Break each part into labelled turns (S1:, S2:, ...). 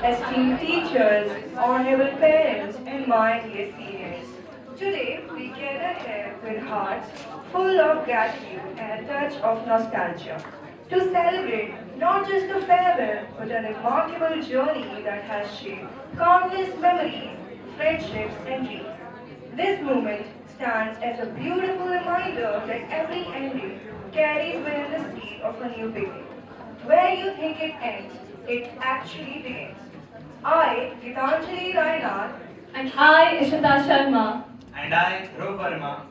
S1: esteemed teachers, honorable parents, and my dear seniors. Today, we gather here with hearts full of gratitude and a touch of nostalgia to celebrate not just a farewell, but a remarkable journey that has shaped countless memories, friendships, and dreams. This moment stands as a beautiful reminder that every ending carries within the seed of a new beginning. Where you think it ends, it actually begins. I, Gitanjali Rainath,
S2: And I, Ishita Sharma.
S3: And I, Dhruv Verma.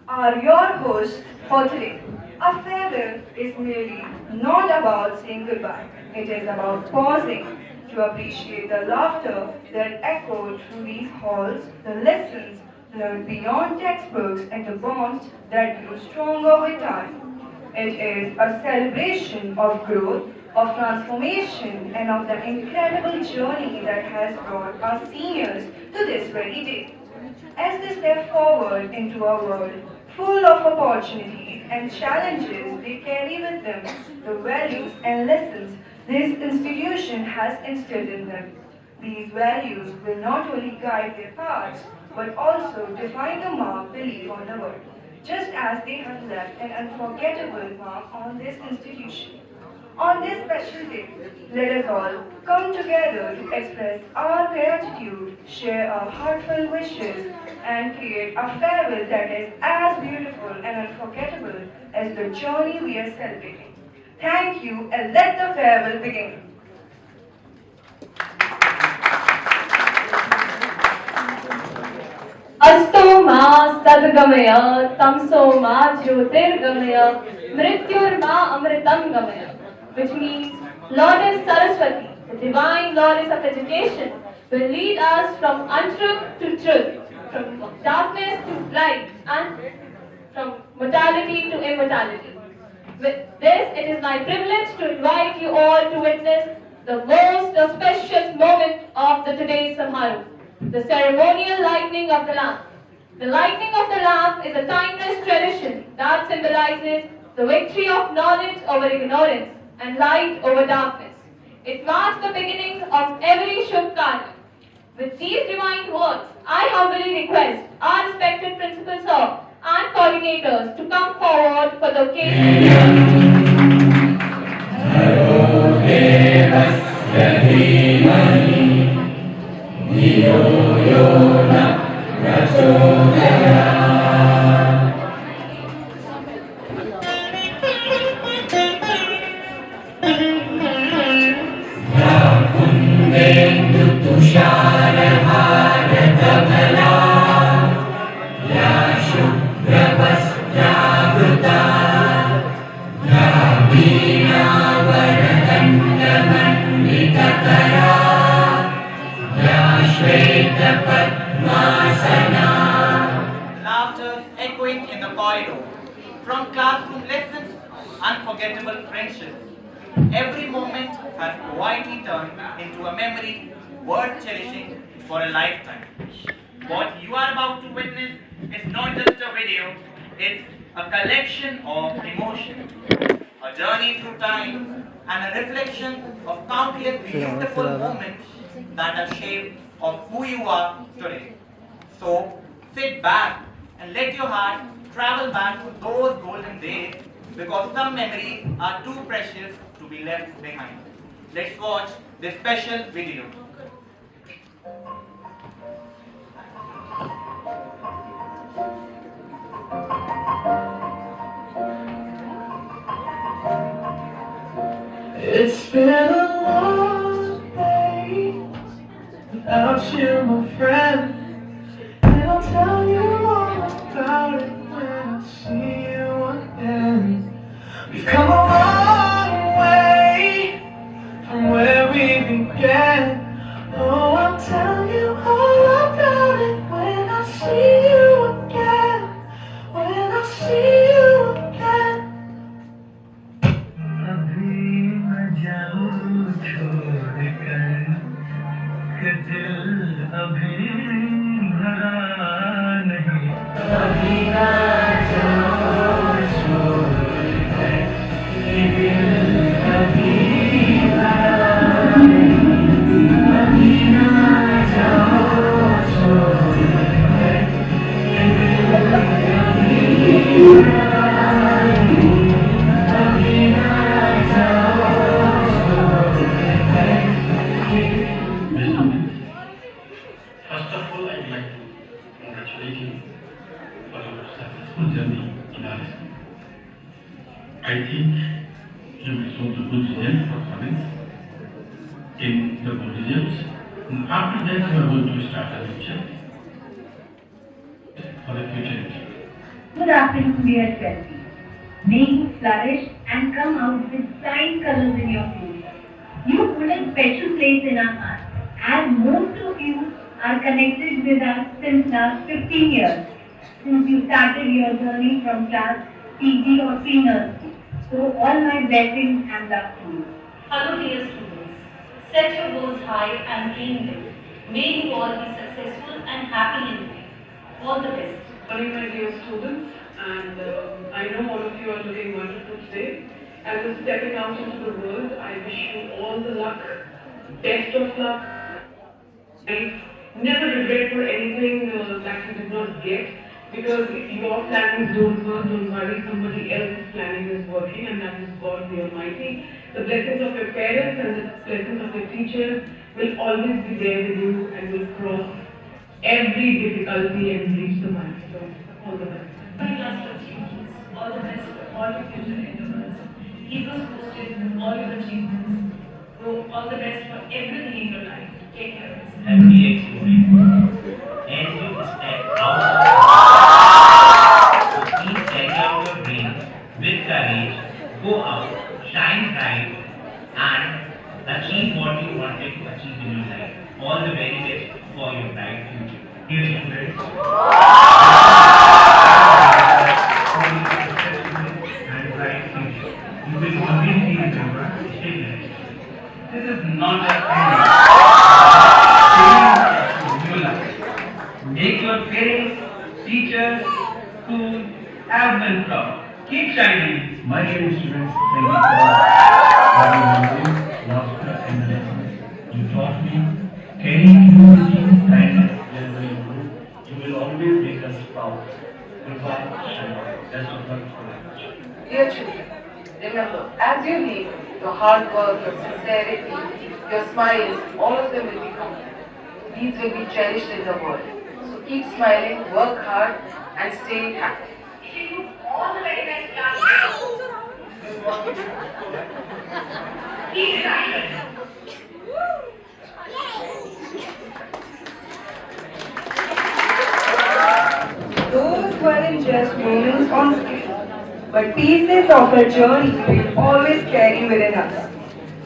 S1: are your hosts for today. A farewell is merely not about saying goodbye. It is about pausing to appreciate the laughter that echoed through these halls, the lessons learned beyond textbooks, and the bonds that grew stronger with time. It is a celebration of growth, of transformation, and of the incredible journey that has brought our seniors to this very day. As they step forward into a world full of opportunities and challenges, they carry with them the values and lessons this institution has instilled in them. These values will not only guide their paths, but also define the mark they leave on the world, just as they have left an unforgettable mark on this institution. On this special day, let us all come together to express our gratitude, share our heartfelt wishes, and create a farewell that is as beautiful and unforgettable as the journey we are celebrating. Thank you, and let the farewell begin.
S2: अस्तो मा सद्गमय तमसो मा ज्योतिर्गमय मृत्युर्मा अमृतम गमय, which means Lord Saraswati, the divine Lord of education, will lead us from untruth to truth, from darkness to light, and from mortality to immortality. With this, it is my privilege to invite you all to witness the most auspicious moment of the today's Samaroh, the ceremonial lighting of the lamp. The lighting of the lamp is a timeless tradition that symbolizes the victory of knowledge over ignorance and light over darkness. It marks the beginning of every Shubh Karya. With these divine words, I humbly request our respected principal sir and coordinators to come forward for the
S3: Laughter echoing in the corridor. From classroom lessons, unforgettable friendships. Every moment has quietly turned into a memory worth cherishing for a lifetime. What you are about to witness is not just a video, it's a collection of emotions, a journey through time, and a reflection of countless beautiful moments that are shaped of who you are today. So sit back and let your heart travel back to those golden days, because some memories are too precious to be left behind. Let's watch this special video.
S4: It's been a long day without you, my friend. And I'll tell you all about it when I see you again. We've come a long way from where we began. Oh, I'll tell you all about it when I see you again. When I see you again. अभी न जाऊं छोड़कर कि दिल अभी भरा नहीं. अभी न जाऊं छोड़कर
S5: successful journey in our school. I think you will show the good results for college in the good results. And after that, you are going to start a lecture for the future.
S6: Good afternoon, dear friends. May you flourish and come out with fine colors in your face. You hold a special place in our hearts, as most of you are connected with us since last 15 years, since you started your journey from class PG or pre-nursery. So all my blessings and love to you.
S7: Hello dear students, set your goals high and dream big. May you all be successful and happy in life. All the best.
S8: Morning, my dear students, and I know all of you are looking wonderful today. As you're stepping out into the world, I wish you all the luck, best of luck. I never regret for anything that you did not get, because if your plannings don't work, don't worry, somebody else's planning is working, and that is God the Almighty. The blessings of your parents and the blessings of your teachers will always be there with you and will cross every difficulty and reach the milestone. All the best.
S7: All the best for all your future endeavors. Keep us posted with all your achievements. So all the best for everything in your life. Take care of yourself.
S9: Happy experience. As you step out, so please carry out your dreams with courage. Go out, shine bright, and achieve what you wanted to achieve in your life. All the very best for your bright future. Dear students, and bright future. You will always be remembered. Stay blessed. This is not a new life. Make your parents, teachers, school, everyone proud. Keep shining.
S5: My dear students, thank you for your memories, laughter, and the lessons you taught me. Caring, curiosity, kindness, wherever you go, you will always make us proud. Goodbye, Shama. Best of luck for life.
S10: Dear children, remember, as you leave, your hard work, your sincerity, your smiles, all of them will be counted. These will be cherished in the world. So keep smiling, work hard, and stay happy.
S6: All the very best, class. Keep shining.
S1: Those weren't just moments on screen, but pieces of a journey we always carry within us.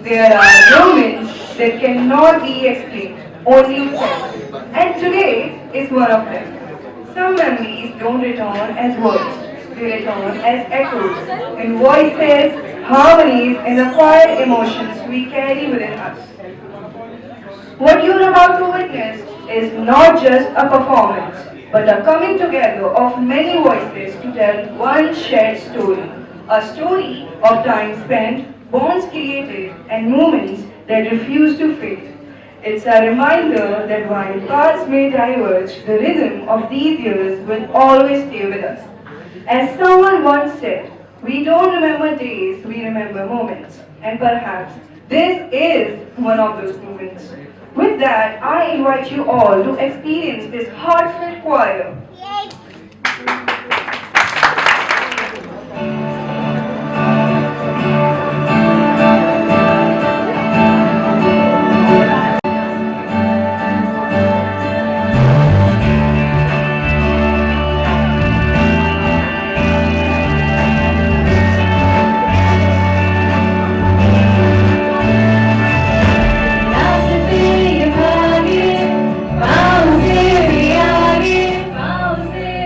S1: There are moments that cannot be explained, only felt. And today is one of them. Some memories don't return as words, they return as echoes, in voices, harmonies, and the quiet emotions we carry within us. What you're about to witness is not just a performance, but a coming together of many voices to tell one shared story. A story of time spent, bonds created, and moments that refuse to fade. It's a reminder that while paths may diverge, the rhythm of these years will always stay with us. As someone once said, we don't remember days, we remember moments. And perhaps this is one of those moments. With that, I invite you all to experience this heartfelt choir.
S2: Pauze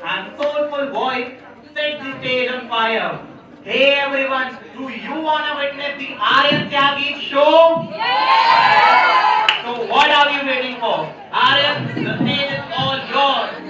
S3: and soulful voice set the stage on fire. Hey everyone, do you want to witness the Aryan Tyagi show? Yes! So what are you waiting for? Aryan, the stage is all yours.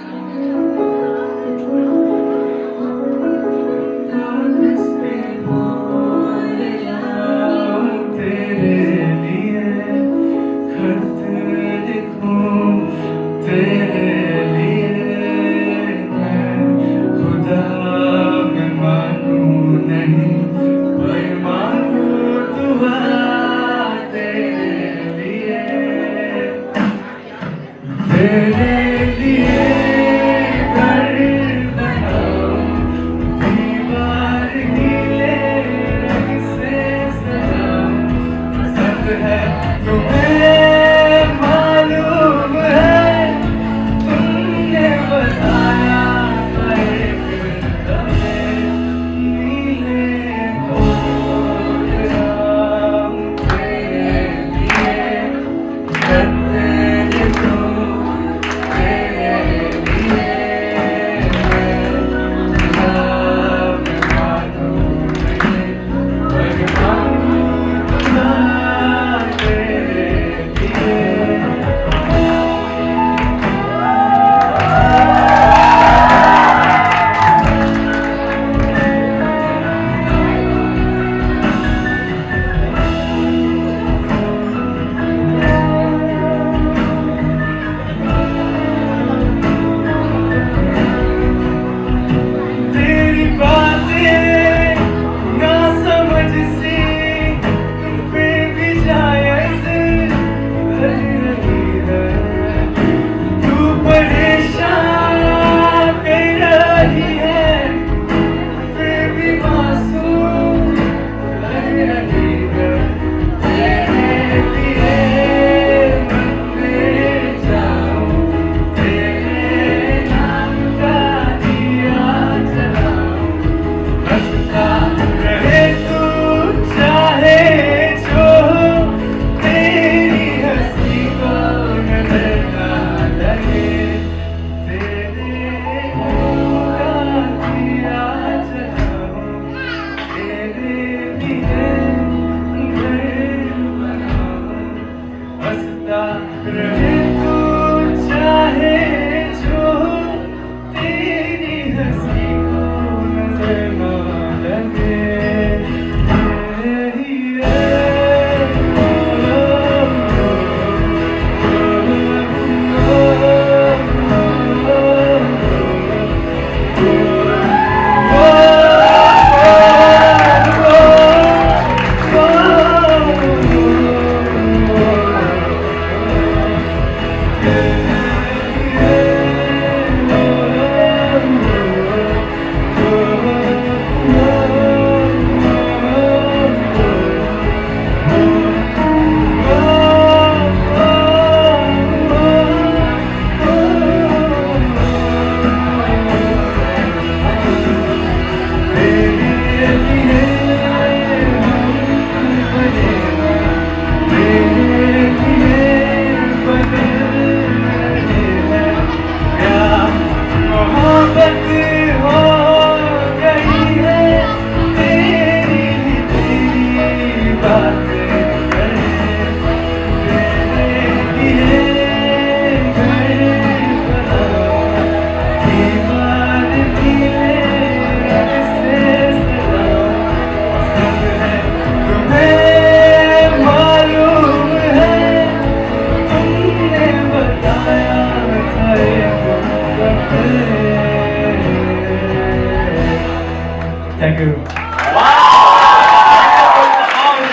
S4: Thank you.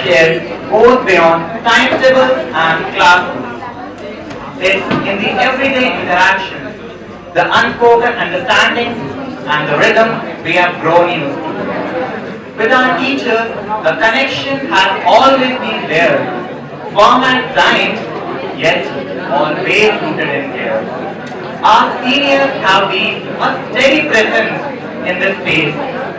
S3: Yes, both beyond timetable and classroom. It's in the everyday interactions, the unspoken understandings and the rhythm we have grown used to. With our teachers, the connection has always been there, firm and kind, yet always rooted in care. Our seniors have been a steady presence in this space,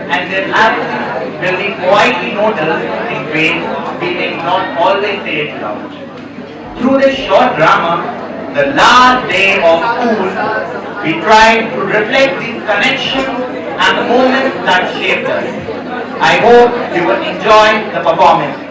S3: and their absence will be quietly noticed in ways we may not always say it loud. Through this short drama, the last day of school, We tried to reflect these connections and the moments that shaped us. I hope you will enjoy the performance.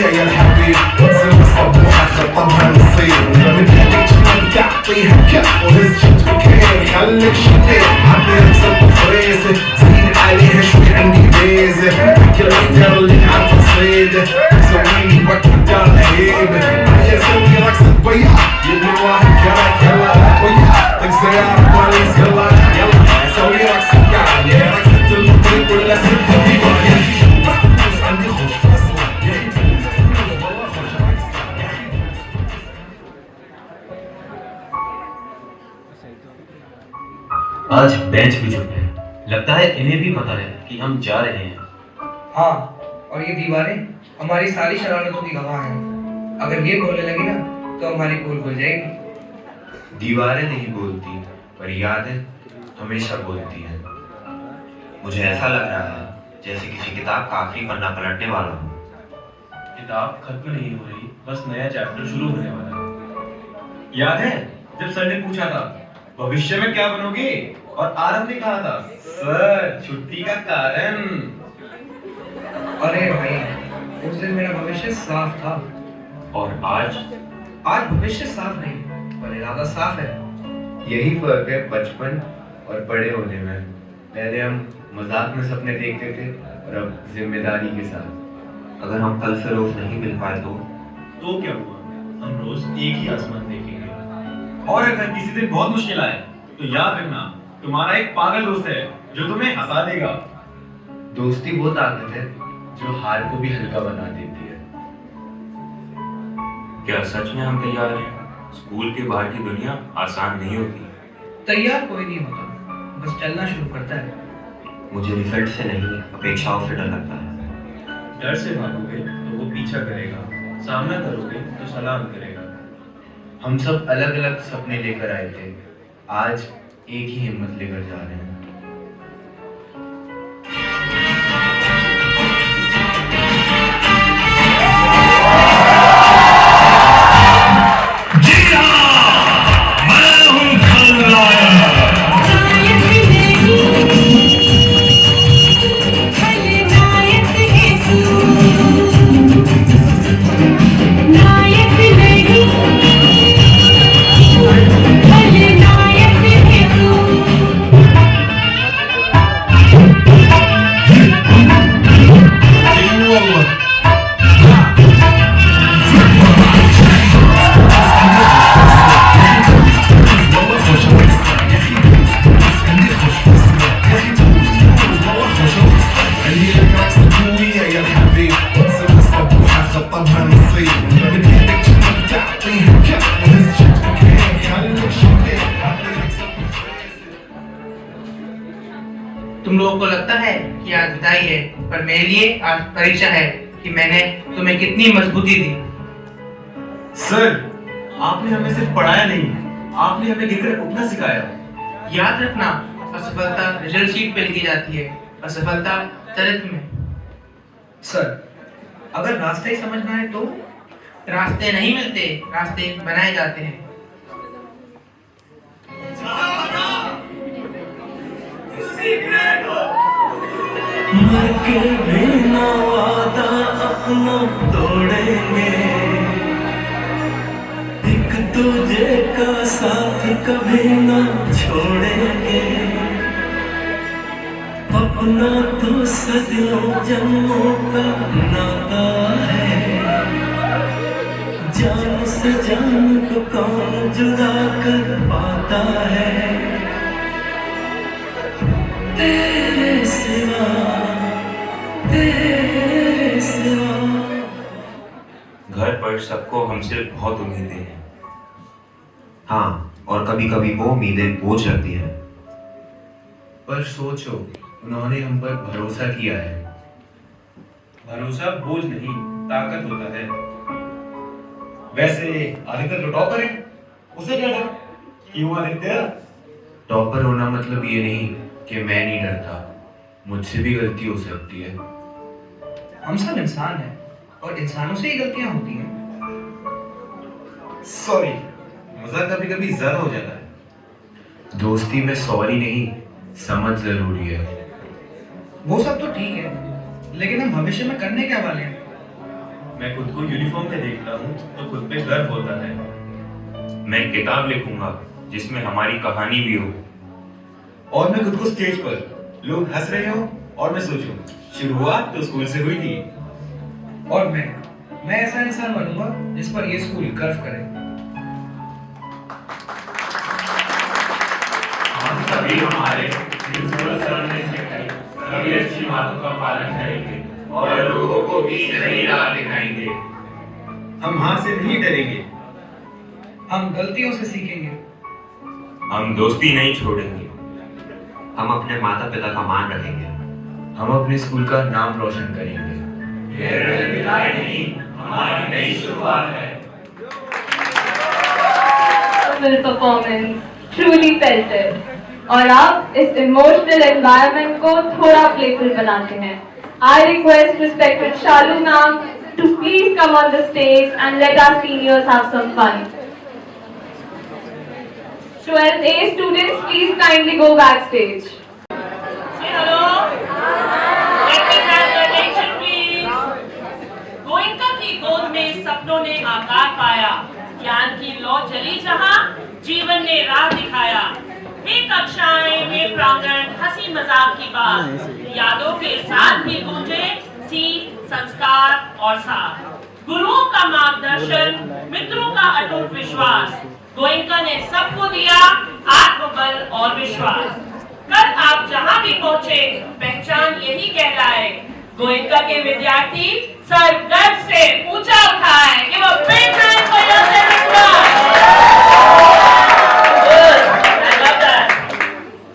S4: يا الحبيب سوي الصبوحة خطبها نصير من هديك جنب تعطيها كف وهز بكير خليك شديد عطيها بسط فريسة زين عليها شوي عندي بيزة كل اختار اللي عارفة تصيده سويني وقت الدار هيبة هيا سوي رقصة وياه يبني واحد كراك يلا وياه طق سيارة بوليس يلا يلا سوي رقصة قاعد يا رقصة المطرب ولا ستة ديوان عندي خوش فاصلة
S11: आज bench भी चुप है। लगता है इन्हें भी पता है कि हम जा रहे हैं।
S12: हाँ, और ये दीवारें हमारी सारी शरारतों की गवाह हैं। अगर ये बोलने लगी ना तो हमारी पोल खुल जाएगी।
S13: दीवारें नहीं बोलती पर यादें हमेशा बोलती हैं। मुझे ऐसा लग रहा है जैसे किसी किताब का आखिरी पन्ना पलटने वाला हूँ।
S5: किताब खत्म नहीं हो रही, बस नया चैप्टर शुरू होने वाला है। याद है जब सर ने पूछा था भविष्य में क्या बनोगे और आरंभ ने कहा था सर छुट्टी का कारण।
S12: अरे भाई, उस दिन मेरा भविष्य साफ था।
S13: और आज
S12: भविष्य साफ नहीं पर इरादा साफ है।
S13: यही फर्क है बचपन और बड़े होने में। पहले हम मजाक में सपने देखते थे और अब जिम्मेदारी के साथ। अगर हम कल से रोज नहीं मिल पाए तो
S5: क्या हुआ, हम रोज एक ही आसमान देखेंगे। और अगर किसी दिन बहुत मुश्किल आए तो याद रखना तुम्हारा एक पागल दोस्त है जो तुम्हें हंसा देगा।
S13: दोस्ती वो ताकत है जो हार को भी हल्का बना देती है।
S11: क्या सच में हम तैयार हैं? स्कूल के बाहर की दुनिया आसान नहीं होती।
S12: तैयार कोई नहीं होता, बस चलना शुरू करता है।
S13: मुझे रिजल्ट से नहीं अपेक्षाओं से डर लगता है।
S5: डर से भागोगे तो वो पीछा करेगा, सामना करोगे तो सलाम करेगा।
S13: हम सब अलग अलग सपने लेकर आए थे, आज एक ही हिम्मत लेकर जा रहे हैं।
S12: तुम लोगों को लगता है कि आज विदाई है, पर मेरे लिए आज परीक्षा है कि मैंने तुम्हें कितनी मजबूती दी।
S5: सर, आपने हमें सिर्फ पढ़ाया नहीं, आपने हमें गिरकर उठना सिखाया।
S12: याद रखना, असफलता रिजल्ट शीट पे लिखी जाती है, असफलता चरित्र में। सर, अगर रास्ते ही समझना है तो रास्ते नहीं मिलते, रास्ते बनाए जाते हैं।
S4: मर के भी ना वादा अपना तोड़ेंगे, एक दूजे का साथ कभी ना छोड़ेंगे। अपना तो सदियों जन्मों का नाता है, जान से जान को कौन जुदा कर पाता है। तेरे सिवा, तेरे सिवा।
S13: घर पर सबको हमसे बहुत उम्मीदें हैं। हाँ, और कभी कभी वो उम्मीदें बोझ लगती हैं।
S14: पर सोचो,
S13: उन्होंने हम पर भरोसा किया है।
S14: भरोसा बोझ नहीं, ताकत होता है। वैसे आदित्य तो टॉपर है, उसे क्या डर? क्यों आदित्य?
S13: टॉपर होना मतलब ये नहीं कि मैं नहीं डरता, मुझसे भी गलती हो सकती है।
S12: हम सब इंसान हैं और इंसानों से ही गलतियां होती हैं।
S14: सॉरी, मजाक कभी कभी ज्यादा हो जाता है।
S13: दोस्ती में सॉरी नहीं, समझ जरूरी है।
S12: वो सब तो ठीक है, लेकिन हम भविष्य में करने क्या वाले हैं?
S14: मैं खुद को यूनिफॉर्म में देखता हूँ तो खुद पे गर्व होता है।
S11: मैं किताब लिखूंगा जिसमें हमारी कहानी भी हो।
S14: और मैं खुद को स्टेज पर लोग हंस रहे हो और मैं सोचूं शुरुआत तो स्कूल से हुई थी।
S12: और मैं ऐसा इंसान बनूंगा जिस पर ये स्कूल गर्व करे।
S5: हम सभी हमारे प्रिंसिपल सर ने सिखाई सभी अच्छी बातों का पालन करेंगे और लोगों को भी सही राह दिखाएंगे।
S14: हम हार से नहीं डरेंगे,
S12: हम गलतियों से सीखेंगे।
S11: हम दोस्ती नहीं छोड़ेंगे।
S13: हम अपने माता पिता का मान रखेंगे। हम अपने स्कूल का नाम रोशन करेंगे।
S5: ये विदाई नहीं, हमारी नई शुरुआत है।
S2: Performance truly felt it. और अब इस इमोशनल एनवायरनमेंट को थोड़ा प्लेफुल बनाते हैं। I request respected Shalu ma'am to please come on the stage and let our seniors have some fun. 12th A students, please kindly go backstage.
S7: Say hello. Let me have your attention, please. Goenka की गोद में सपनों ने आकार पाया, ज्ञान की लौ चली जहां, जीवन ने राह दिखाया। वे कक्षाएं, वे प्रांगण, हंसी मजाक की बात, यादों के साथ भी गूंजे सीख, संस्कार और साथ। गुरुओं का मार्गदर्शन, मित्रों का अटूट विश्वास, गोइंका ने सबको दिया आत्मबल और विश्वास। कल आप जहां भी पहुंचे, पहचान यही कहलाए, गोइंका के विद्यार्थी सर गर्व से ऊंचा उठाए। Give a big hand for yourself. Good, I love that.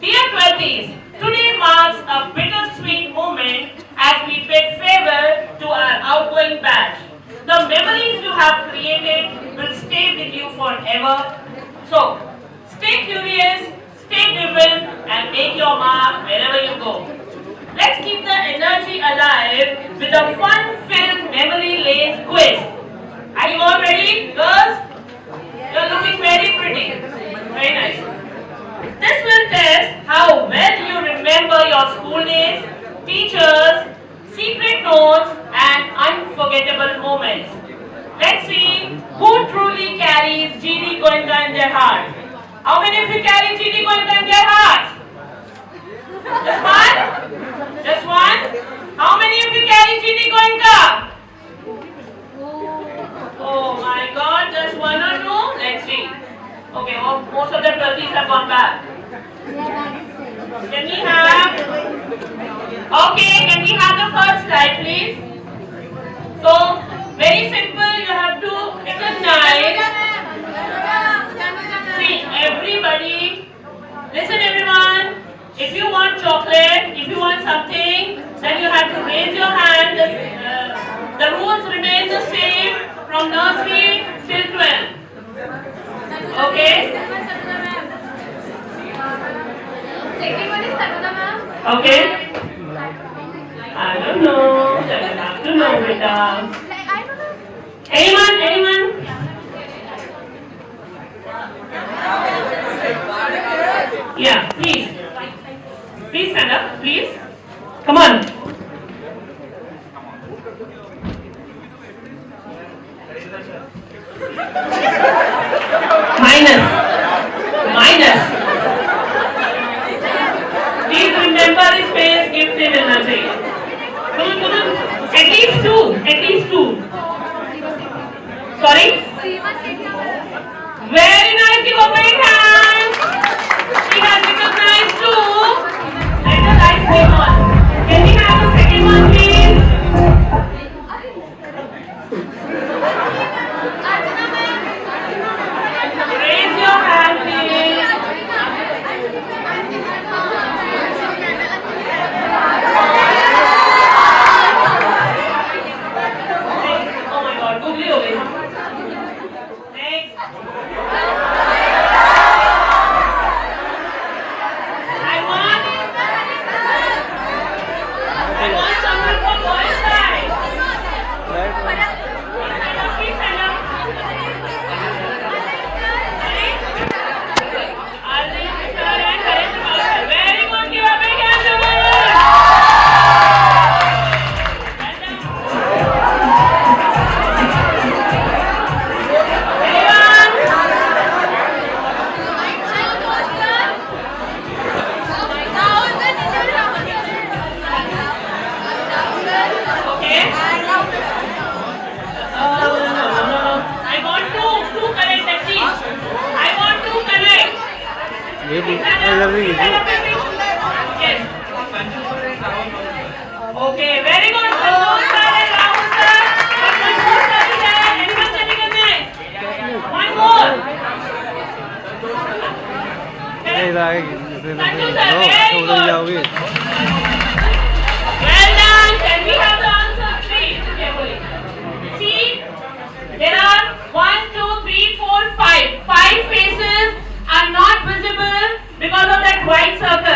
S7: Dear 12th, today marks a bittersweet moment as we bid farewell to our outgoing batch. The memories you have created will stay with you forever. So, stay curious, stay driven, and make your mark wherever you go. Let's keep the energy alive with a fun-filled memory lane quiz. Are you all ready, girls? You're looking very pretty. Very nice. This will test how well you remember your school days, teachers, secret notes, and unforgettable moments. Let's see who truly carries GD Goenka in their heart. How many of you carry GD Goenka in their hearts? Just one? Just one? How many of you carry GD Goenka? Oh my God, just one or two? Let's see. Okay, well, most of the 12s have gone back. Can we have? Okay, can we have the first slide, please? So, very simple, you have to recognize. See, everybody, listen everyone. If you want chocolate, if you want something, then you have to raise your hand. The rules remain the same from nursery till 12. Okay?
S2: Second one is Sarvada ma'am.
S7: Okay? I don't know. You have to know, beta. Anyone? Yeah, please. Please stand up, please. Come on. Minus. Please remember this space gifted energy. Come on. At least two. Sorry? Very nice. Give a big hand. She has recognized two. Let the lights come on. Can we have the second one, please? Raise your hand, please. Yes. Okay, very good. Santosh sir and Rahul sir. Santosh sir is there. Anyone standing in there? One more. Santosh sir, very good. Well done. Can we have the answer, please? Carefully. See, there are 1, 2, 3, 4, 5. 5 faces are not visible because of that white circle.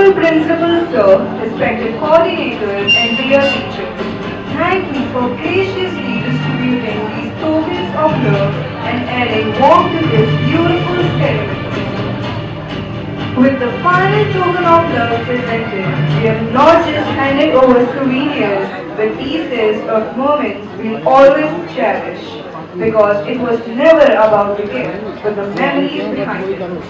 S1: respectful principal sir, respected coordinators and dear teachers, thank me for graciously distributing these tokens of love and adding warmth to this beautiful ceremony. With the final token of love presented, we have not just handed over souvenirs but pieces of moments we'll always cherish, because it was never about the gift but the memories behind it.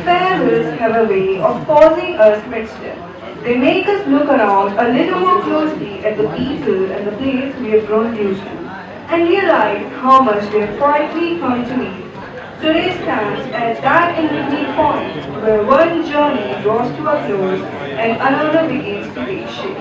S1: Farewells have a way of pausing us mid-step. They make us look around a little more closely at the people and the place we have grown used to, and realize how much they have quietly come to need. Today stands at that in-between point where one journey draws to a close and another begins to take shape.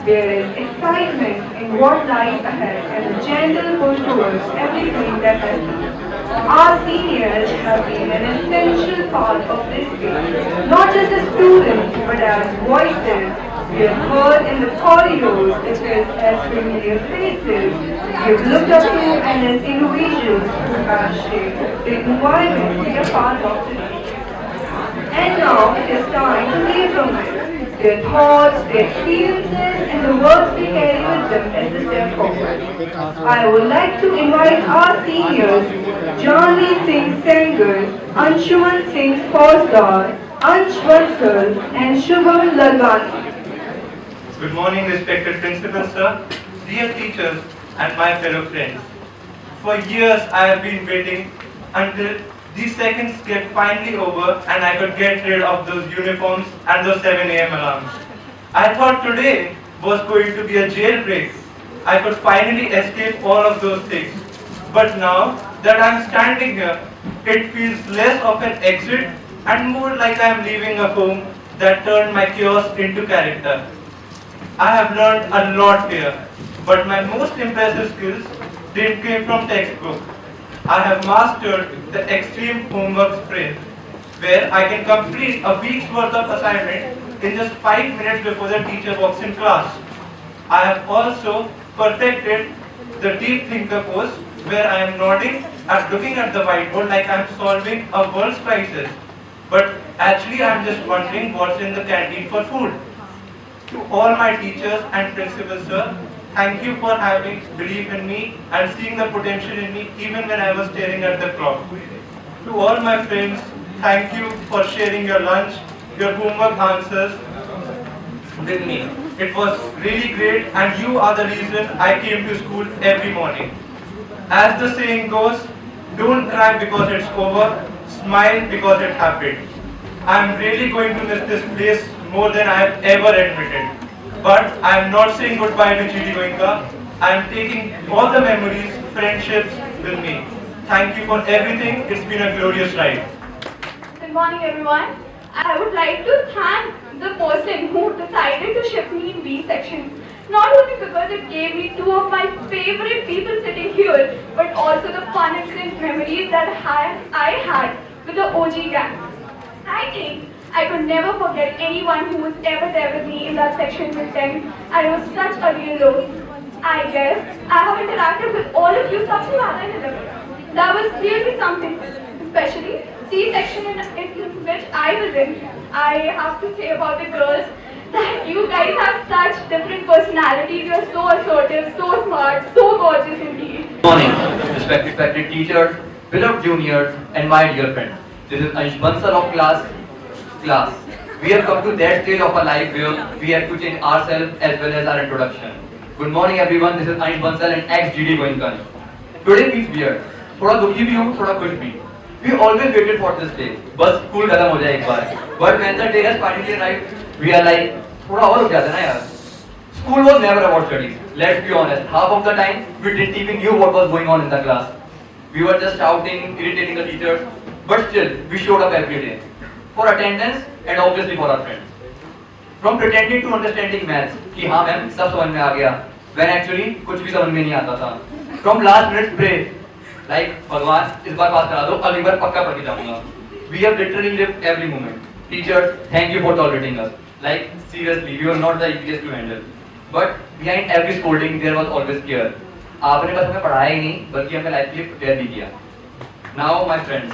S1: There is excitement in what lies ahead and a gentle push towards everything that has been. Our seniors have been an essential part of this game, not just as students but as voices. We have heard in the corridors, it is as familiar faces. We have looked up to and as individuals who have shaped the environment we are part of today. And now it is time to hear from them, their thoughts, their experiences, and the words they carry with them as they step forward. I would like to invite our seniors, Janvi Singh Sengar, Anshuman Singh Fauzdar, Ansh Bansal, and Shubham Lalwani.
S15: Good morning, respected principal sir, dear teachers, and my fellow friends. For years I have been waiting until these seconds get finally over and I could get rid of those uniforms and those 7 a.m. alarms. I thought today was going to be a jailbreak. I could finally escape all of those things. But now that I'm standing here, it feels less of an exit and more like I'm leaving a home that turned my chaos into character. I have learned a lot here, but my most impressive skills didn't come from textbook. I have mastered the extreme homework sprint, where I can complete a week's worth of assignment in just 5 minutes before the teacher walks in class. I have also perfected the deep thinker pose, where I am nodding and looking at the whiteboard like I am solving a world's crisis. But actually I am just wondering what's in the canteen for food. To all my teachers and principals, sir, thank you for having belief in me and seeing the potential in me even when I was staring at the clock. To all my friends, thank you for sharing your lunch, your homework answers with me. It was really great and you are the reason I came to school every morning. As the saying goes, don't cry because it's over, smile because it happened. I'm really going to miss this place more than I have ever admitted. But I am not saying goodbye to GD Goenka. I am taking all the memories, friendships with me. Thank you for everything. It's been a glorious ride.
S2: Good morning, everyone. I would like to thank the person who decided to shift me in B section. Not only because it gave me two of my favorite people sitting here, but also the fun and memories that I had with the OG gang. I think I could never forget anyone who was ever there with me in that section with them, and it was such a real load. I guess I have interacted with all of you something other than ever. That was really something, especially C section in which I was in. I have to say about the girls that you guys have such different personalities. You are so assertive, so smart, so gorgeous indeed.
S16: Good morning, respected teachers, beloved juniors, and my dear friends. This is Ansh Bansal of class. We have come to that stage of our life where we have to change ourselves as well as our introduction. Good morning everyone, this is Ansh Bansal and ex-GD Goenka. Today feels weird. थोड़ा दुखी भी हूँ, थोड़ा खुश भी. We always waited for this day. बस school खत्म हो जाए एक बार. But when the day has finally arrived, we are like, थोड़ा और हो जाता ना यार. School was never about studies. Let's be honest. Half of the time, we didn't even knew what was going on in the class. We were just shouting, irritating the teachers. But still, we showed up every day. For attendance and obviously for our friends. From pretending to understanding maths, कि हाँ ma'am सब समझ में आ गया, when actually कुछ भी समझ में नहीं आता था. From last minute pray, like भगवान इस बार पास करा दो, अगली बार पक्का पढ़ के जाऊँगा. We have literally lived every moment. Teachers, thank you for tolerating us. Like seriously, we were not the easiest to handle. But behind every scolding, there was always care. आपने बस हमें पढ़ाया ही नहीं, बल्कि हमें लाइफ के लिए प्रिपेयर भी किया. Now, my friends,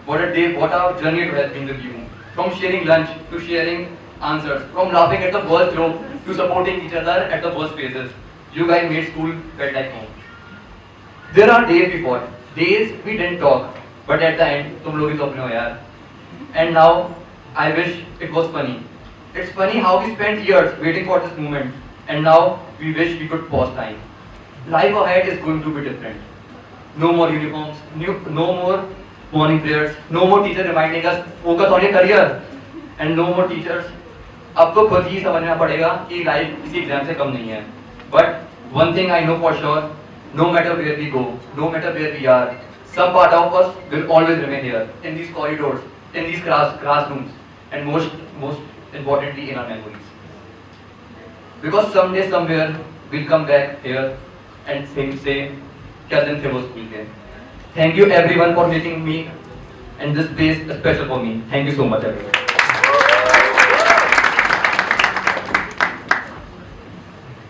S16: what a journey it has been with you. from sharing lunch to sharing answers, from laughing at the worst joke to supporting each other at the worst phases. You guys made school felt like home. There are days before, days we didn't talk, but at the end, तुम लोग ही तो अपने हो यार. And now, I wish it was funny. It's funny how we spent years waiting for this moment, and now we wish we could pause time. Life ahead is going to be different. No more uniforms, no more morning prayers, no more teacher reminding us focus on your career, and no more teachers. अब तो खुद ही समझना पड़ेगा कि life किसी exam से कम नहीं है. But one thing I know for sure, no matter where we go, no matter where we are, some part of us will always remain here, in these corridors, in these classrooms, and most importantly in our memories. Because someday, somewhere, we'll come back here and say, क्या दिन थे वो school के. Thank you everyone for making me and this place special for me. Thank you so much everyone.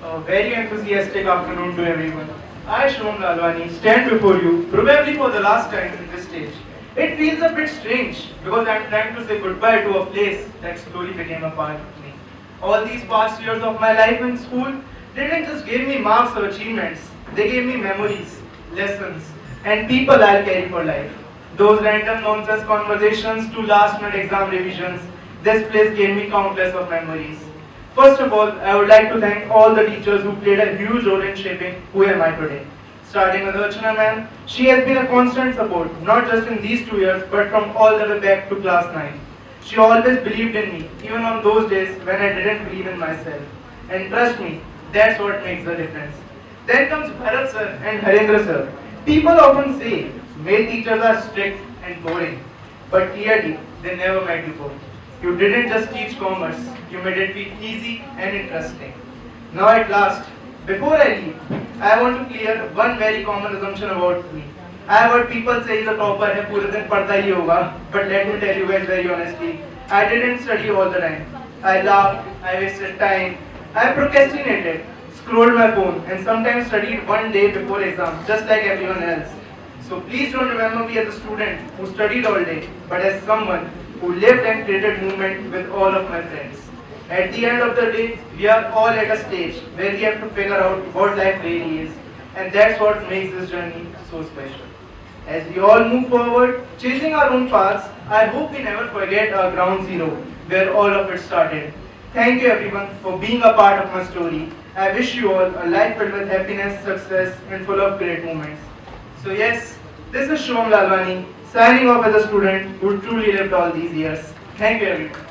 S17: A very enthusiastic afternoon to everyone. I, Shubham Lalwani, stand before you, probably for the last time in this stage. It feels a bit strange because I'm trying to say goodbye to a place that slowly became a part of me. All these past years of my life in school didn't just give me marks or achievements, they gave me memories, lessons, and people I'll carry for life. Those random nonsense conversations to last minute exam revisions, this place gave me countless of memories. First of all, I would like to thank all the teachers who played a huge role in shaping who am I today. Starting with Archana ma'am, she has been a constant support, not just in these 2 years, but from all the way back to class 9. She always believed in me, even on those days when I didn't believe in myself. And trust me, that's what makes the difference. Then comes Bharat sir and Harendra sir. People often say, male teachers are strict and boring, but clearly, they never met before. You didn't just teach commerce, you made it feel easy and interesting. Now at last, before I leave, I want to clear one very common assumption about me. I have heard people say the topper है पूरे दिन पढ़ता ही होगा, but let me tell you guys very honestly, I didn't study all the time. I laughed, I wasted time, I procrastinated, scrolled my phone, and sometimes studied one day before exam, just like everyone else. So please don't remember me as a student who studied all day, but as someone who lived and created movement with all of my friends. At the end of the day, we are all at a stage where we have to figure out what life really is, and that's what makes this journey so special. As we all move forward, chasing our own paths, I hope we never forget our ground zero, where all of it started. Thank you everyone for being a part of my story. I wish you all a life filled with happiness, success, and full of great moments. So yes, this is Shubham Lalwani, signing off as a student who truly lived all these years. Thank you everyone.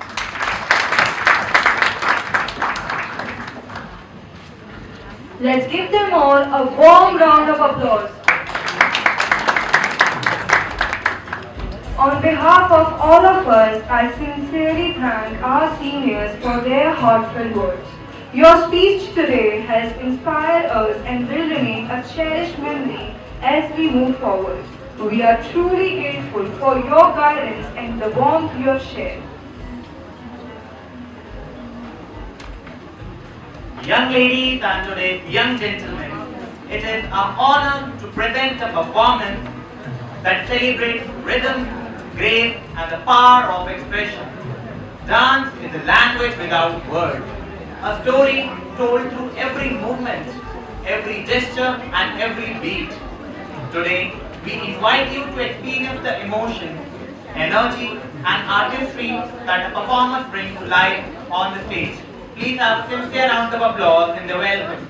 S1: Let's give them all a warm round of applause. On behalf of all of us, I sincerely thank our seniors for their heartfelt words. Your speech today has inspired us and will remain a cherished memory as we move forward. We are truly grateful for your guidance and the warmth you have shared.
S3: Young ladies and today's young gentlemen, it is our honor to present a performance that celebrates rhythm, grace, and the power of expression. Dance is a language without words, a story told through every movement, every gesture, and every beat. Today, we invite you to experience the emotion, energy, and artistry that a performer brings to life on the stage. Please have a sincere round of applause in the welcome.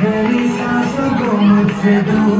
S4: मेरी सांसों को मुझसे दूर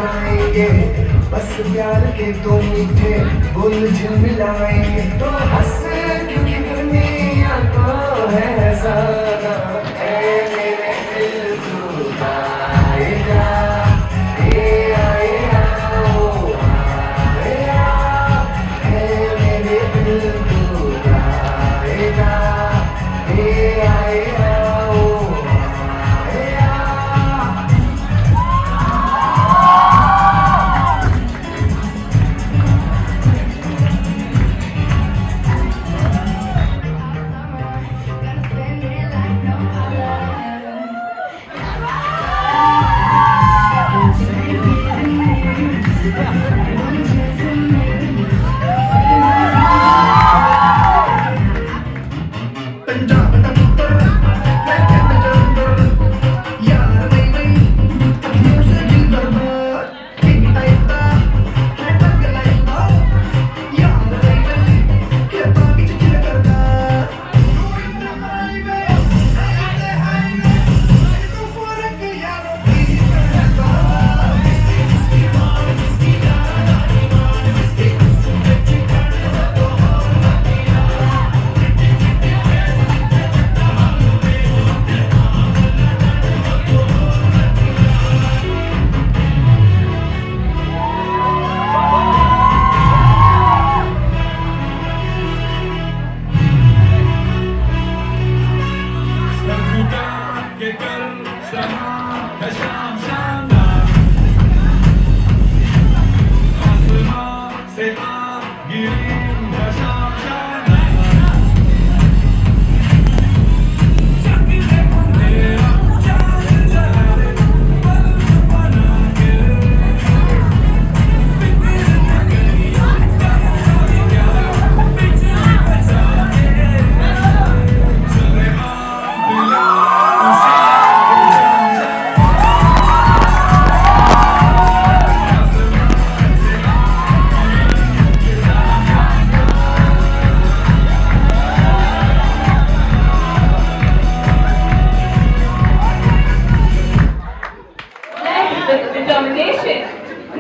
S4: जाएंगे, बस प्यार के दो मीठे बोल झिलमिलाएंगे। तो हंस क्योंकि दुनिया को है ज़्यादा, ऐ मेरे दिल तू आएगा, ए आएगा, ओ आएगा, ऐ मेरे दिल तू आएगा, ए आएगा, ओ आएगा।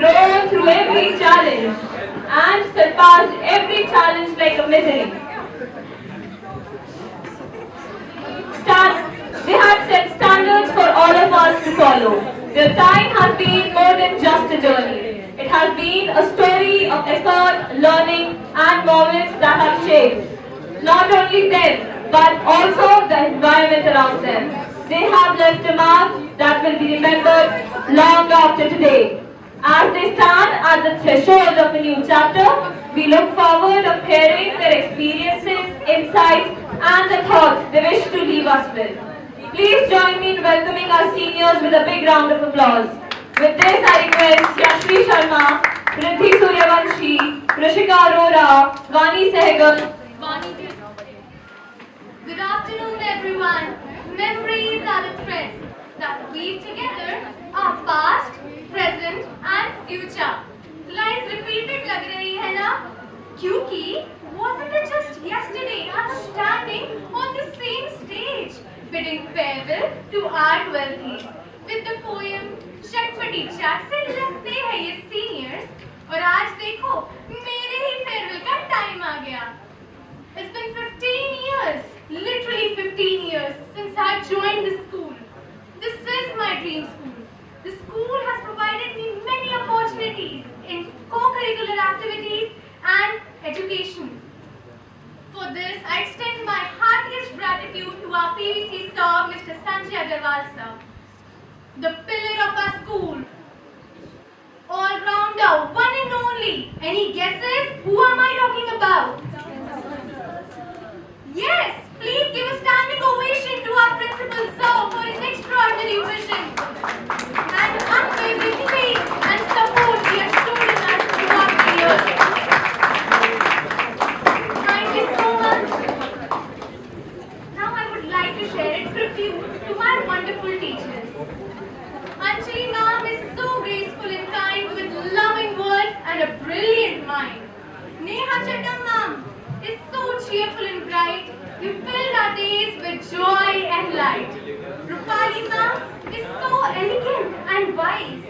S2: Grown through every challenge and surpassed every challenge like a misery. They have set standards for all of us to follow. Their time has been more than just a journey. It has been a story of effort, learning and moments that have shaped not only them but also the environment around them. They have left a mark that will be remembered long after today. As they stand at the threshold of a new chapter, we look forward to hearing their experiences, insights, and the thoughts they wish to leave us with. Please join me in welcoming our seniors with a big round of applause. With this, I request Yashvi Sharma, Riddhi Suryavanshi, Rishika Arora, Vani Sehgal.
S18: Good afternoon, everyone. Memories are the threads that weave together our past, present and future. Lines repeated लग रही है ना? क्योंकि wasn't it just yesterday I was standing on the same stage, bidding farewell to our 12th with the poem चटपटी चाट से लगते हैं ये seniors, और आज देखो मेरे ही farewell का time आ गया. It's been 15 years, literally 15 years since I joined the school. This is my dream school. The school has provided me many opportunities in co-curricular activities and education. For this, I extend my heartiest gratitude to our PVC sir, Mr. Sanjay Agarwal sir, the pillar of our school, all-rounder, one and only. Any guesses? Who am I talking about? Yes, please give a standing ovation to our principal sir for his extraordinary vision and unwavering faith and support he has shown in us throughout the years. Thank you so much. Now I would like to share a tribute to my wonderful teachers. Anjali ma'am is so graceful and kind with loving words and a brilliant mind. Neha Chattam ma'am is so cheerful and bright. You filled our days with joy and light. Rupali ma'am is so elegant and wise.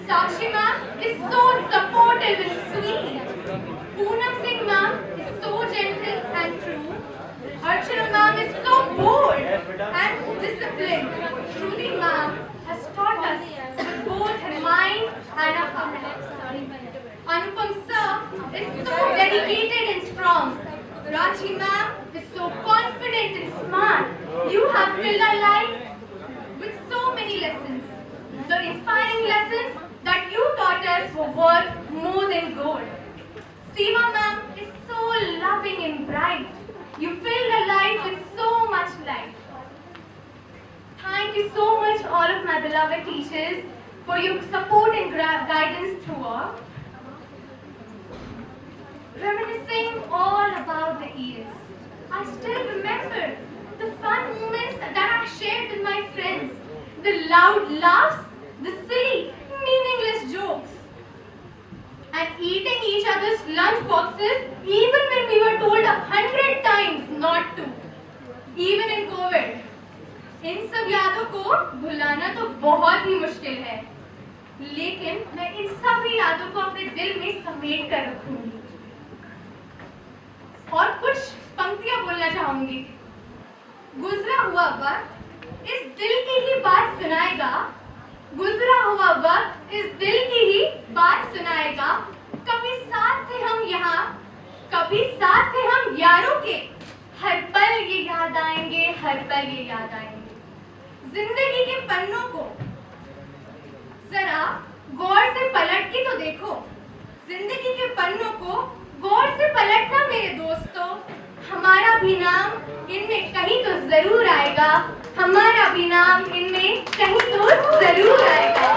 S18: Sakshi ma'am is so supportive and sweet. Poonam Singh ma'am is so gentle and true. Archana ma'am is so bold and disciplined. Truly ma'am has taught us with both her mind and her heart. Anupam sir is so dedicated and strong. Rachi ma'am is so confident and smart. You have filled our life with so many lessons. The inspiring lessons that you taught us were worth more than gold. Seema ma'am is so loving and bright. You filled our life with so much light. Thank you so much all of my beloved teachers for your support and guidance throughout. Reminiscing all about the years, I still remember the fun moments that I shared with my friends, the loud laughs, the silly, meaningless jokes, and eating each other's lunch boxes even when we were told 100 times not to, even in COVID. इन सब यादों को भुलाना तो बहुत ही मुश्किल है, लेकिन मैं इन सभी यादों को अपने दिल में समेट कर रखूंगी और कुछ पंक्तियां बोलना चाहूंगी। गुजरा हुआ वक्त इस दिल की ही बात सुनाएगा, गुजरा हुआ वक्त इस दिल की ही बात सुनाएगा। कभी साथ थे हम यहाँ, कभी साथ थे हम यारों के, हर पल ये याद आएंगे, हर पल ये याद आएंगे। जिंदगी के पन्नों को जरा गौर से पलट के तो देखो, जिंदगी के पन्नों को गौर से पलटना मेरे दोस्तों। हमारा भी नाम इनमें कहीं तो जरूर आएगा, हमारा भी नाम इनमें कहीं तो जरूर आएगा।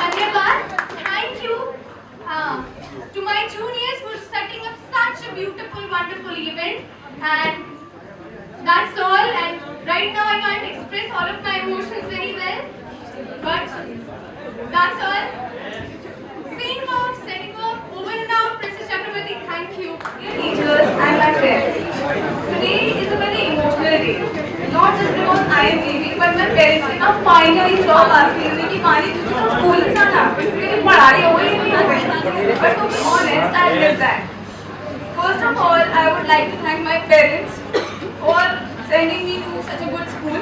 S18: धन्यवाद। Thank you to my juniors for setting up such a beautiful, wonderful event, and that's all. And right now I can't express all of my emotions very well, but that's all. Signing off, setting off, over and out, Princess Chakrabarti. Thank you.
S1: Dear teachers and my friends, today is a very emotional day. Not just because I am leaving, but my parents ने ना finally job asking me कि मानी तुझे तो school जाना, तेरी पढ़ाई हो ही नहीं हो गई. But to be honest, I did that. First of all, I would like to thank my parents for sending me to such a good school.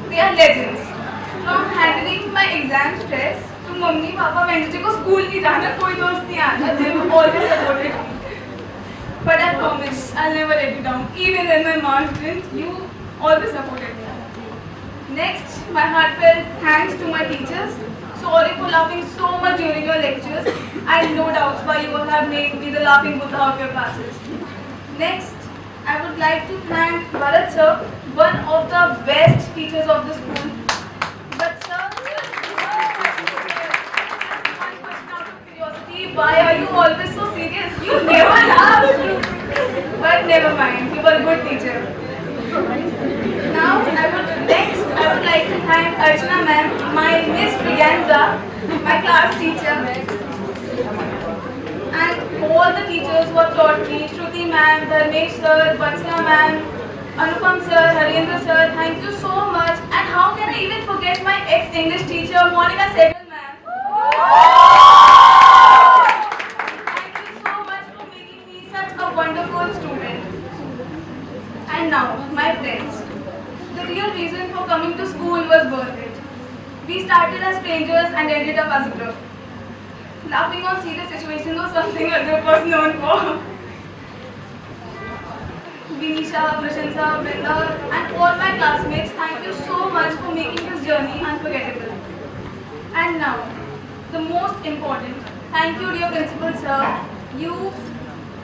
S1: They are legends. From handling my exam stress to mummy papa मैं तुझे को school नहीं जाना, कोई दोस्त नहीं आना, they were always supported me. But I promise I'll never let you down. Even when my marks didn't, you always supported me. Next, my heartfelt thanks to my teachers. Sorry for laughing so much during your lectures. I have no doubts why you have made me the laughing Buddha of your classes. Next, I would like to thank Bharat sir, one of the best teachers of the school. But sir, why are you always so serious? You never laugh. But never mind, you were a good teacher. Now, I would like to thank Archana ma'am, my Miss Briganza, my class teacher, and all the teachers who have taught me, Shruti ma'am, Dharmesh sir, Vatsana ma'am, Anupam sir, Harendra sir, thank you so much. And how can I even forget my ex-English teacher, Monica Sehgal ma'am. Thank you so much for making me such a wonderful student. And now, my friends, the real reason for coming to school was worth it. We started as strangers and ended up as a group. Laughing on serious situations was something our group was known for. Vinisha, Prashansa, Brinda, and all my classmates, thank you so much for making this journey unforgettable. And now, the most important, thank you dear Principal Sir. You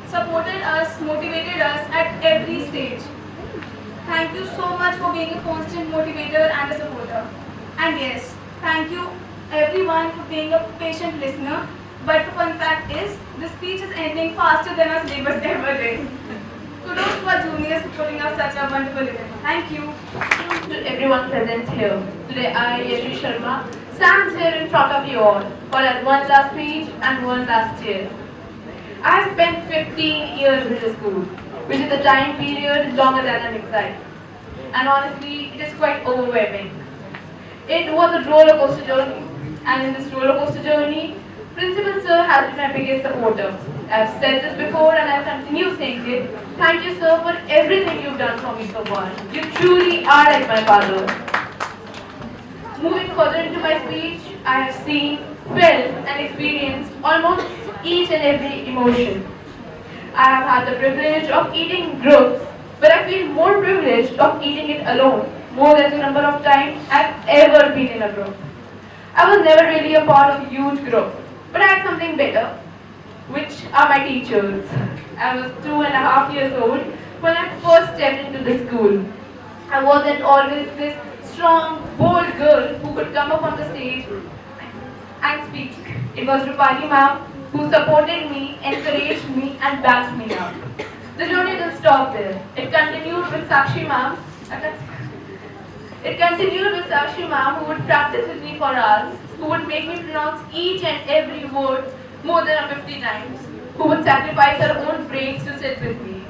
S1: supported us, motivated us at every stage. Thank you so much for being a constant motivator and a supporter. And yes, thank you everyone for being a patient listener. But the fun fact is, the speech is ending faster than our syllabus ever did. Kudos to our juniors for putting up such a wonderful event. Thank you.
S19: To everyone present here. Today I, Yashvi Sharma, stands here in front of you all for that one last speech and one last year. I have spent 15 years in the school, which is a time period longer than an exile. And honestly, it is quite overwhelming. It was a roller coaster journey, and in this roller coaster journey, Principal Sir has been my biggest supporter. I've said this before and I'll continue saying it. Thank you, sir, for everything you've done for me so far. You truly are like my father. Moving further into my speech, I have seen, felt and experienced almost each and every emotion. I have had the privilege of eating in groups, but I feel more privileged of eating it alone, more than the number of times I've ever been in a group. I was never really a part of a huge group, but I had something better, which are my teachers. I was 2.5 years old when I first stepped into the school. I wasn't always this strong, bold girl who could come up on the stage and speak. It was Rupali ma'am who supported me, encouraged me and backed me up. The journey didn't stop there. It continued with Sakshi ma'am. Who would practice with me for hours, who would make me pronounce each and every word more than 50 times, who would sacrifice her own breaks to sit with me.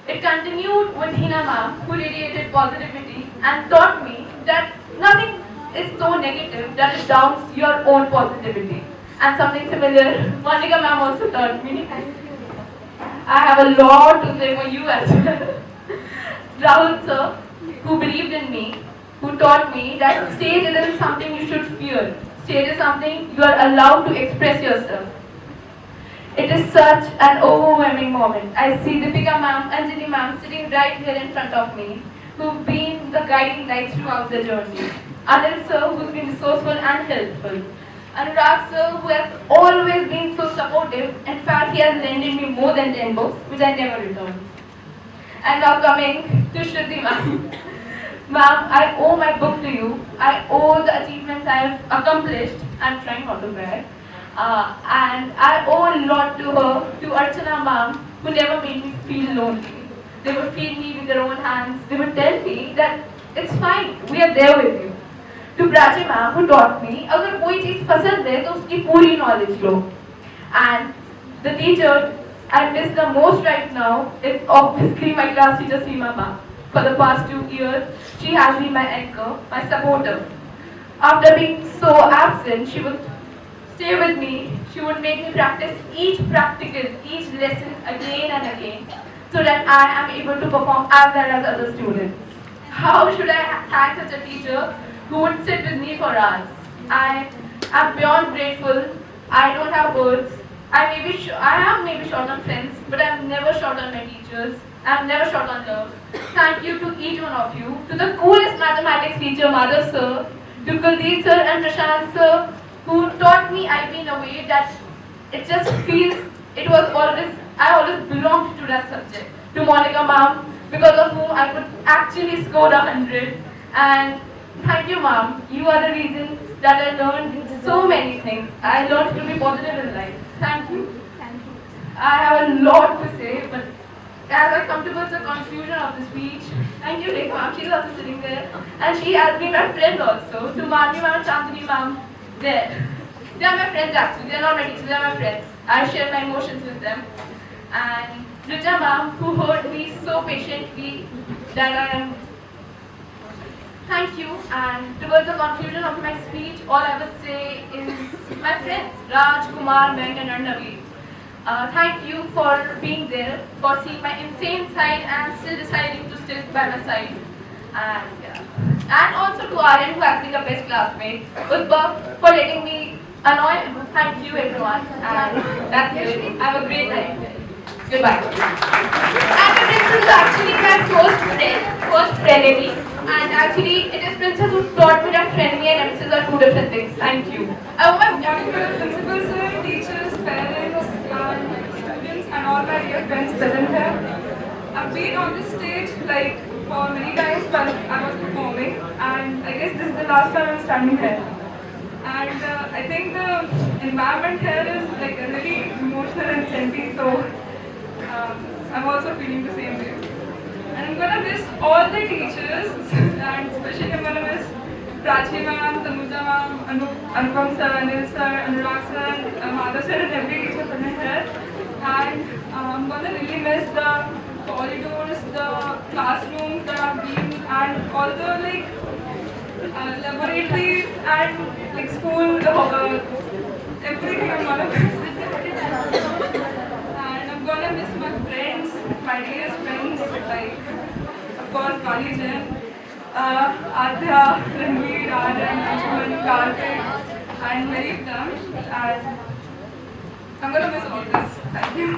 S19: It continued with Hina ma'am, who radiated positivity and taught me that nothing is so negative that it downs your own positivity. And something similar, Monica ma'am also taught me. I have a lot to say for you as well. Rahul sir, who believed in me, who taught me that stage isn't something you should fear. Stage is something you are allowed to express yourself. It is such an overwhelming moment. I see Deepika ma'am and Anjali ma'am sitting right here in front of me, who've been the guiding lights throughout the journey. Anil sir, who's been resourceful and helpful. Anurag sir, who has always been so supportive. In fact, he has lended me more than 10 books, which I never returned. And now coming to Shruti ma'am. Ma'am, I owe my book to you. I owe the achievements I have accomplished. I'm trying not to brag. And I owe a lot to her, to Archana ma'am, who never made me feel lonely. They would feed me with their own hands. They would tell me that it's fine, we are there with you. To Prachi ma'am, who taught me, अगर कोई चीज़ पसंद है तो उसकी पूरी knowledge low. And the teacher I miss the most right now is obviously my class teacher Seema ma'am. For the past 2 years, she has been my anchor, my supporter. After being so absent, she would stay with me. She would make me practice each practical, each lesson again and again, so that I am able to perform as well as other students. How should I thank such a teacher who would sit with me for hours? I am beyond grateful. I don't have words. I have maybe short on friends, but I am never short on my teachers. I am never short on love. Thank you to each one of you, to the coolest mathematics teacher, Madhav sir, to Kuldeep sir and Prashant sir, who taught me IB in a way that it just feels I always belonged to that subject. To Monica ma'am, because of whom I could actually score 100. And thank you ma'am, you are the reason that I learned so many things. I learned to be positive in life. Thank you. I have a lot to say, but as I come towards the conclusion of the speech, thank you Rekha ma'am, she's also sitting there. And she has been my friend also. To Marni ma'am, Chandani ma'am, they are my friends actually, they are not my teachers, they are my friends. I share my emotions with them. And Rija ma'am, who heard me so patiently that I am. Thank you. And towards the conclusion of my speech, all I would say is my friends, Raj, Kumar, Meg and Arnavi. Thank you for being there, for seeing my insane side and still deciding to stick by my side. And also to Aryan, who has been the best classmate. Udbhav, for letting me annoy him. Thank you everyone. And that's it. Have a great night. Goodbye. And the princess is actually my first frenemy. And actually, it is princess who taught me that frenemy and nemesis are two different things. Thank you.
S1: I owe my wonderful principal sir, teachers, parents, and students, and all my dear friends present here. I've been on this stage like for many times while I was performing, and I guess this is the last time I'm standing here. And I think the environment here is like really emotional and senti, so I'm also feeling the same way. And I'm gonna miss all the teachers, and especially I'm gonna miss Prachi ma'am, Tanuja ma'am, Anupam sir, Anil sir, Anurag sir, and Madhav sir, and every teacher present here. And I'm gonna really miss the corridors, the classrooms that I've been, and all the like laboratories and like school, everything I'm gonna miss. And I'm gonna miss my friends, my dearest friends, like of course Kali Jain, Adya, Ranveer, Aryan, Anjuman, Karthik, and many of them. And I'm gonna miss all this. Thank you.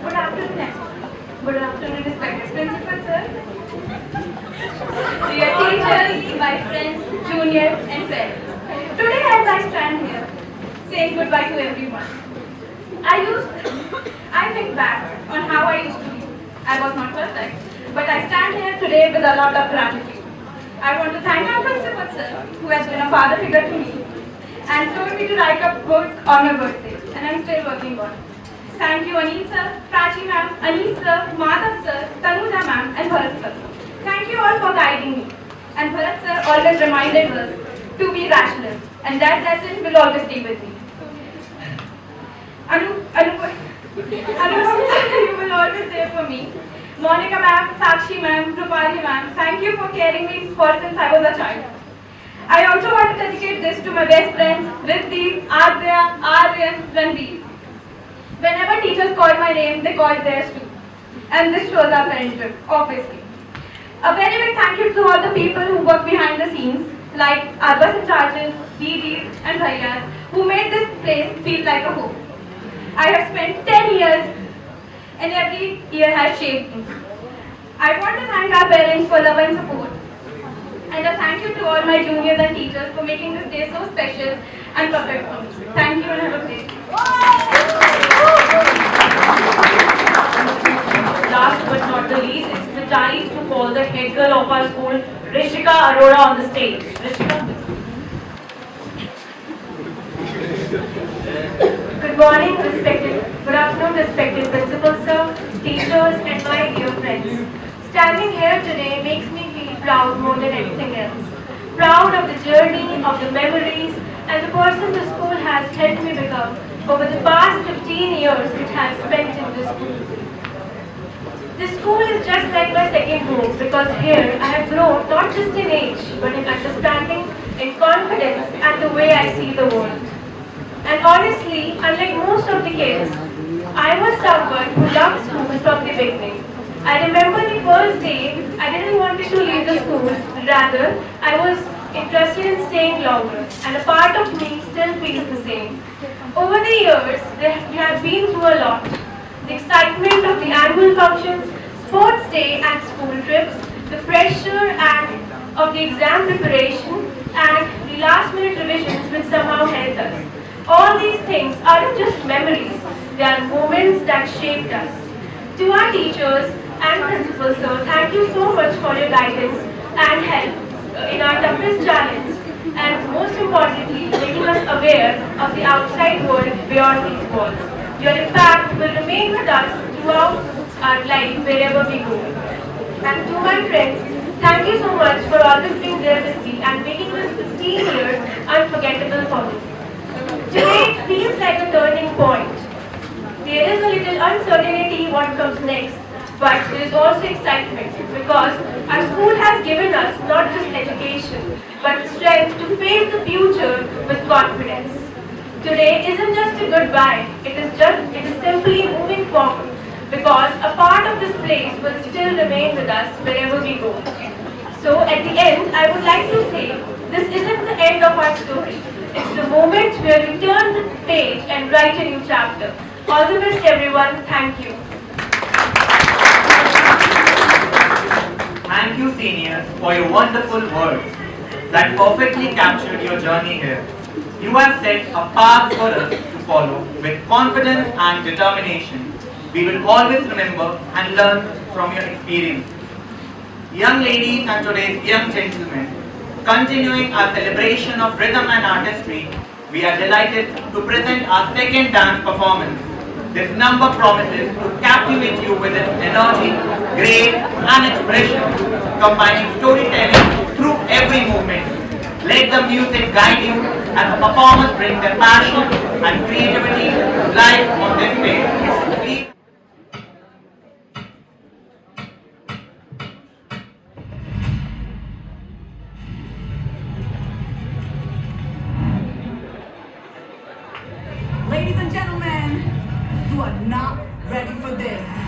S20: Good afternoon. Good afternoon, respected principal sir. Dear teachers, my friends, juniors and parents. Today as I stand here, saying goodbye to everyone, I think back on how I used to be. I was not perfect, but I stand here today with a lot of gratitude. I want to thank our principal sir, who has been a father figure to me and told me to write a book on my birthday, and I'm still working on it. Thank you Anil sir, Prachi ma'am, Anis sir, Madhav sir, Tanuja ma'am and Bharat sir. Thank you all for guiding me. And Bharat sir always reminded us to be rational, and that lesson will always stay with me. Anupam sir, you will always there for me. Monica ma'am, Sakshi ma'am, Rupali ma'am, thank you for caring me since I was a child. I also want to dedicate this to my best friends, Riddhi, Adya, Aryan, Ranveer. Whenever teachers call my name, they call theirs too. And this shows our friendship, obviously. A very big thank you to all the people who work behind the scenes, like our bus in charges, DDs and Bhaiyas, who made this place feel like a home. I have spent 10 years and every year has shaped me. I want to thank our parents for love and support. And a thank you to all my juniors and teachers for making this day so special and perfect for me. Thank you and have a great day.
S7: Last but not the least, it's the time to call the head girl of our school, Rishika Arora, on the stage. Rishika.
S20: Good morning, good afternoon, respected principal sir, teachers and my dear friends. Standing here today makes me feel proud more than anything else. Proud of the journey, of the memories, and the person the school has helped me become over the past 15 years it has spent in this school. This school is just like my second home because here I have grown not just in age but in understanding, in confidence and the way I see the world. And honestly, unlike most of the kids, I was someone who loved school from the beginning. I remember the first day I didn't want to leave the school, rather I was interested in staying longer and a part of me still feels the same. Over the years, we have been through a lot. The excitement of the annual functions, sports day and school trips, the pressure and of the exam preparation and the last minute revisions which somehow helped us. All these things aren't just memories, they are moments that shaped us. To our teachers and principals, sir, thank you so much for your guidance and help in our toughest challenge and most importantly, making us aware of the outside world beyond these walls. Your impact will remain with us throughout our life wherever we go. And to my friends, thank you so much for always being there with me and making this 15 years unforgettable for me. Today it feels like a turning point. There is a little uncertainty what comes next, but there is also excitement because our school has given us not just education, but strength to face the future with confidence. Today isn't just a goodbye, it is simply moving forward because a part of this place will still remain with us wherever we go. So at the end, I would like to say, this isn't the end of our story. It's the moment where we turn the page and write a new chapter. All the best everyone, thank you.
S3: Thank you, seniors, for your wonderful words that perfectly captured your journey here. You have set a path for us to follow with confidence and determination. We will always remember and learn from your experience. Young ladies and today's young gentlemen, continuing our celebration of rhythm and artistry, we are delighted to present our second dance performance. This number promises to captivate you with its energy, grace and expression, combining storytelling through every movement. Let the music guide you as the performers bring their passion and creativity live on their stage. Please.
S21: Ladies and gentlemen, you are not ready for this.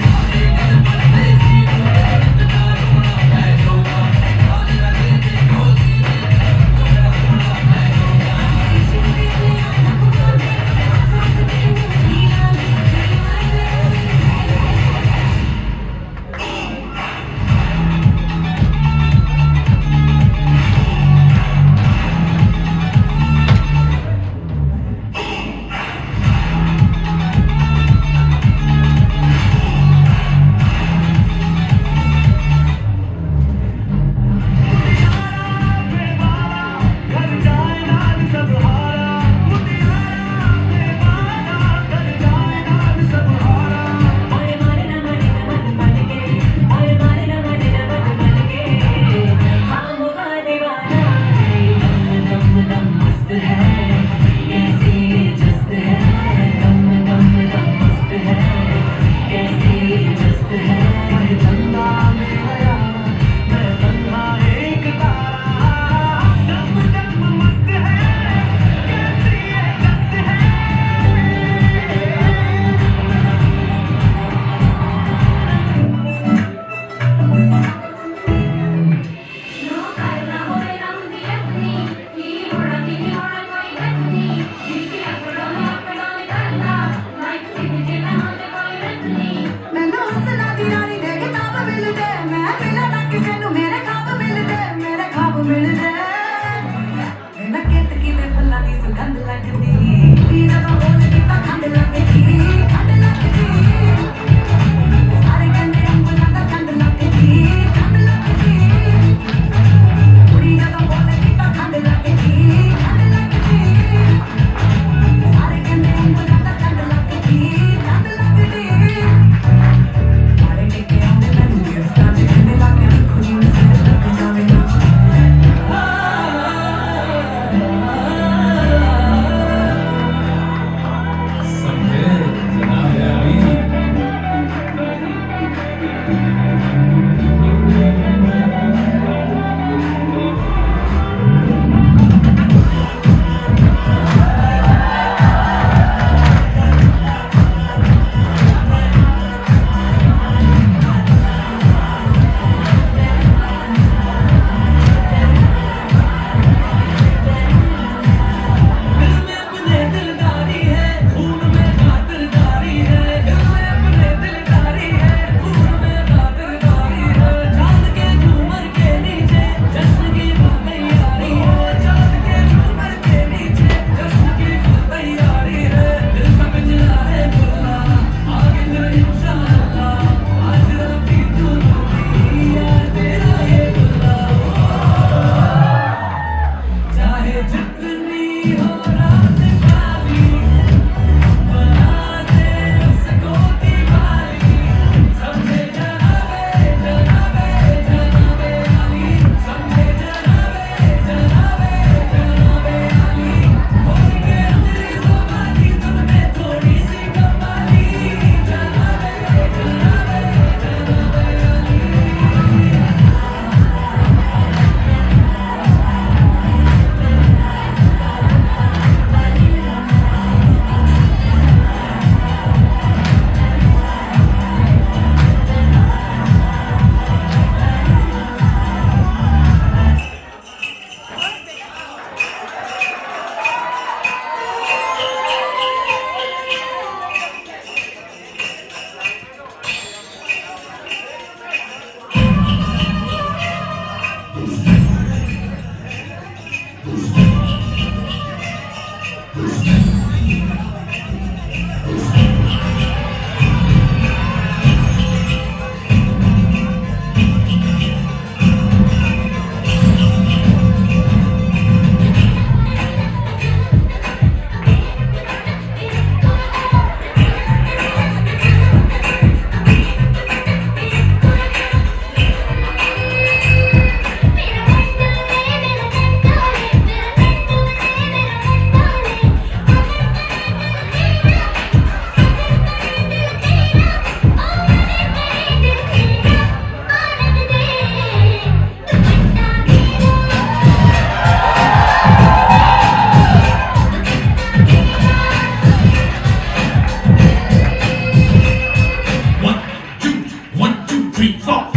S5: 3, 4.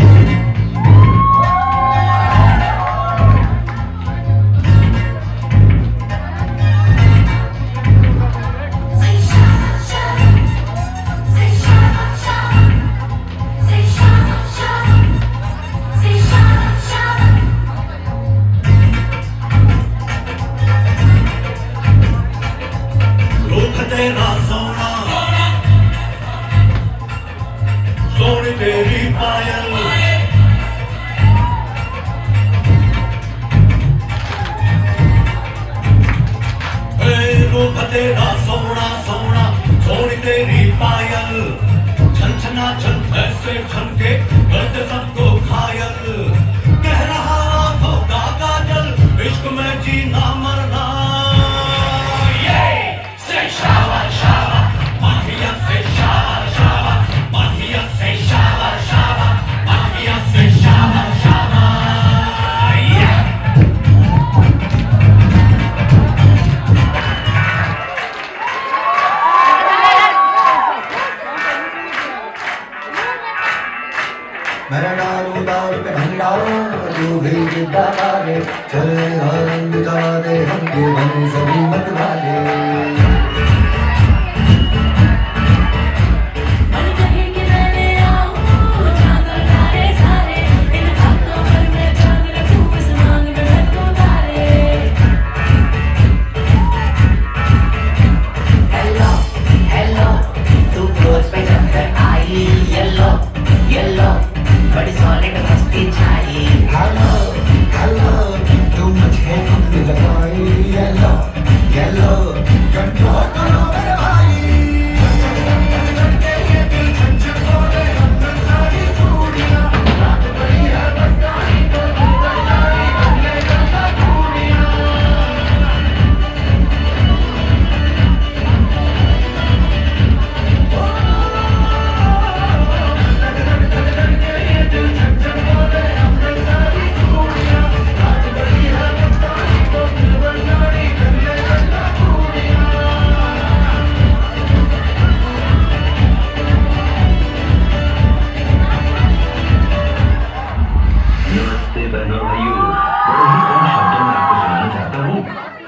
S5: तेरा सोना सोनी तेरी पायल रूप तेरा सोना सोना सोनी तेरी पायल छन छना छन ऐसे छन के करते सबको घायल कह रहा आंखों का काजल इश्क में जीना मरना Say shower, shower, Mahia say shower, shower, Mahia say shower, shower, Mahia say shower, shower, yeah.
S4: मैं डालूं दाल पे ढंग डालो तू भी जिद्दा मारे चले रंग जमा दे हमके बने सभी मत वाले
S8: बड़ी सॉलिड मस्ती चाहिए
S4: हेलो हेलो तू मुझे अपनी लगाई येलो येलो कंट्रोल करो मेरे भाई ये दिल छंछन बोले हम सारी चूड़ियां रात बड़ी है बस्तानी तो बंदाई बंदे करता पूरियां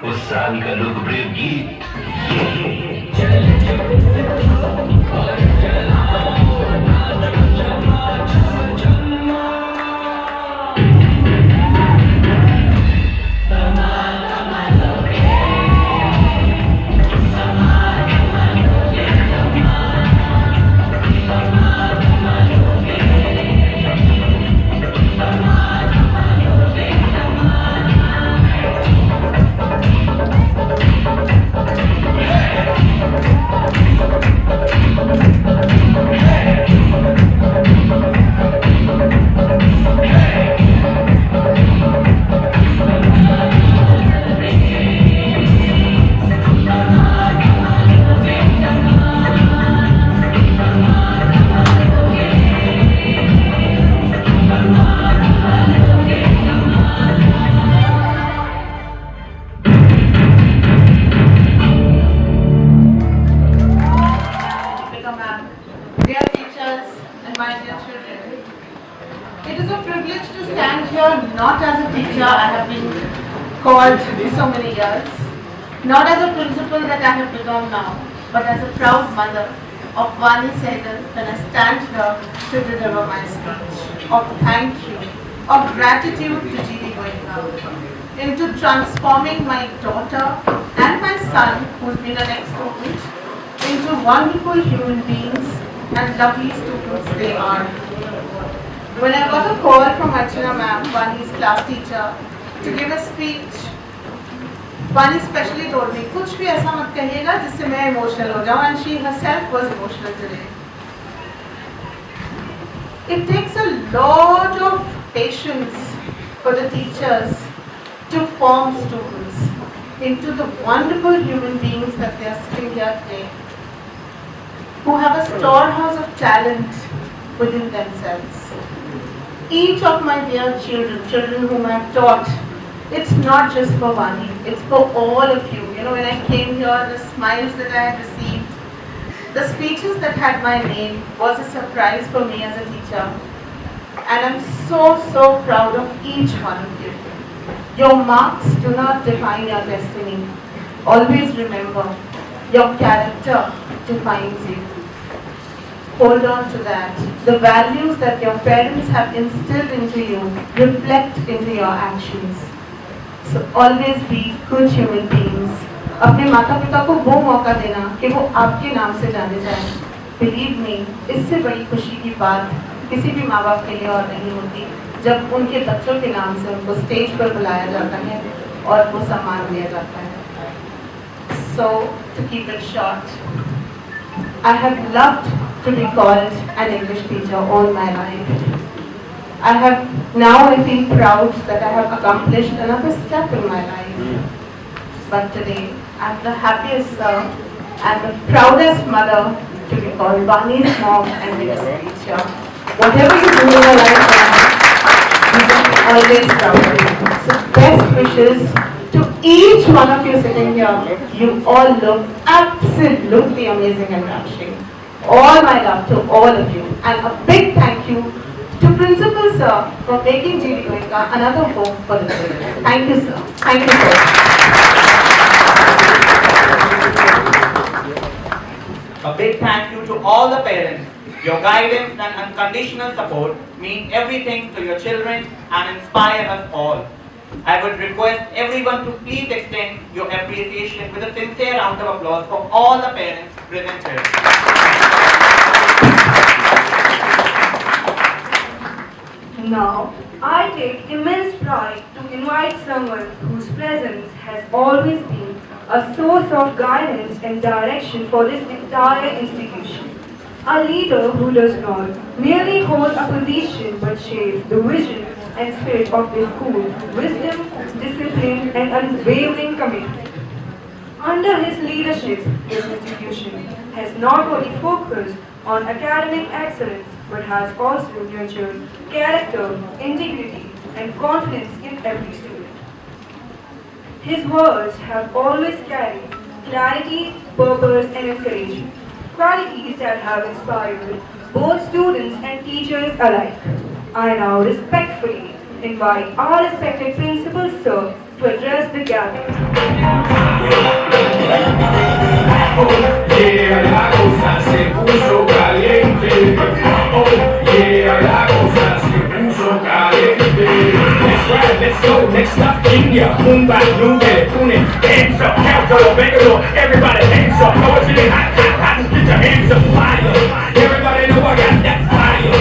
S9: उस साल का लोकप्रिय गीत
S19: not as a teacher I have been called for so many years, not as a principal that I have become now, but as a proud mother of Vani Sehgal when I stand here to deliver my speech of thank you, of gratitude to G.D. Goenka, into transforming my daughter and my son, who's been an ex-student, into wonderful human beings and lovely students they are. When I got a call from Archana ma'am, Vani's class teacher, to give a speech, Vani specially told me, कुछ भी ऐसा मत कहिएगा जिससे मैं emotional हो जाऊँ, and she herself was emotional today. It takes a lot of patience for the teachers to form students into the wonderful human beings that they are sitting here today, who have a storehouse of talent within themselves. Each of my dear children whom I have taught, it's not just for Vani, it's for all of you. You know, when I came here, the smiles that I had received, the speeches that had my name was a surprise for me as a teacher. and I'm so proud of each one of you. Your marks do not define your destiny. Always remember, your character defines you. Hold on to that. The values that your parents have instilled into you reflect into your actions. So always be good human beings. अपने माता पिता को वो मौका देना कि वो आपके नाम से जाने जाएं। Believe me, इससे बड़ी खुशी की बात किसी भी माँ बाप के लिए और नहीं होती जब उनके बच्चों के नाम से उनको स्टेज पर बुलाया जाता है और वो सम्मान दिया जाता है। So, to keep it short, I have loved to be called an English teacher all my life. Now I feel proud that I have accomplished another step in my life. But today, I'm the happiest and the proudest mother to be called Vani's mom and biggest teacher. Whatever you do in your life, I'm always proud of you. So best wishes to each one of you sitting here. You all look absolutely amazing and dashing. All my love to all of you, and a big thank you to Principal Sir for making GD Goenka another home for the children. Thank you, sir. Thank you, sir.
S3: A big thank you to all the parents. Your guidance and unconditional support mean everything to your children and inspire us all. I would request everyone to please extend your appreciation with a sincere round of applause for all the parents present here.
S1: Now, I take immense pride to invite someone whose presence has always been a source of guidance and direction for this entire institution. A leader who does not merely hold a position but shapes the vision and spirit of this school, wisdom, discipline and unwavering commitment. Under his leadership, this institution has not only focused on academic excellence but has also nurtured character, integrity and confidence in every student. His words have always carried clarity, purpose and encouragement, qualities that have inspired both students and teachers alike. I now respectfully invite our respected Principal Sir to address the gathering.
S4: Yeah, la cosa se puso caliente. Oh, yeah, la cosa se puso caliente. That's right, let's go. Next stop, India. Mumbai, New Delhi, Pune. Hands up, Calcutta, Bangalore. Everybody hands up. Know it's really hot, hot, hot. Get your hands up, fire. Everybody know I got that fire.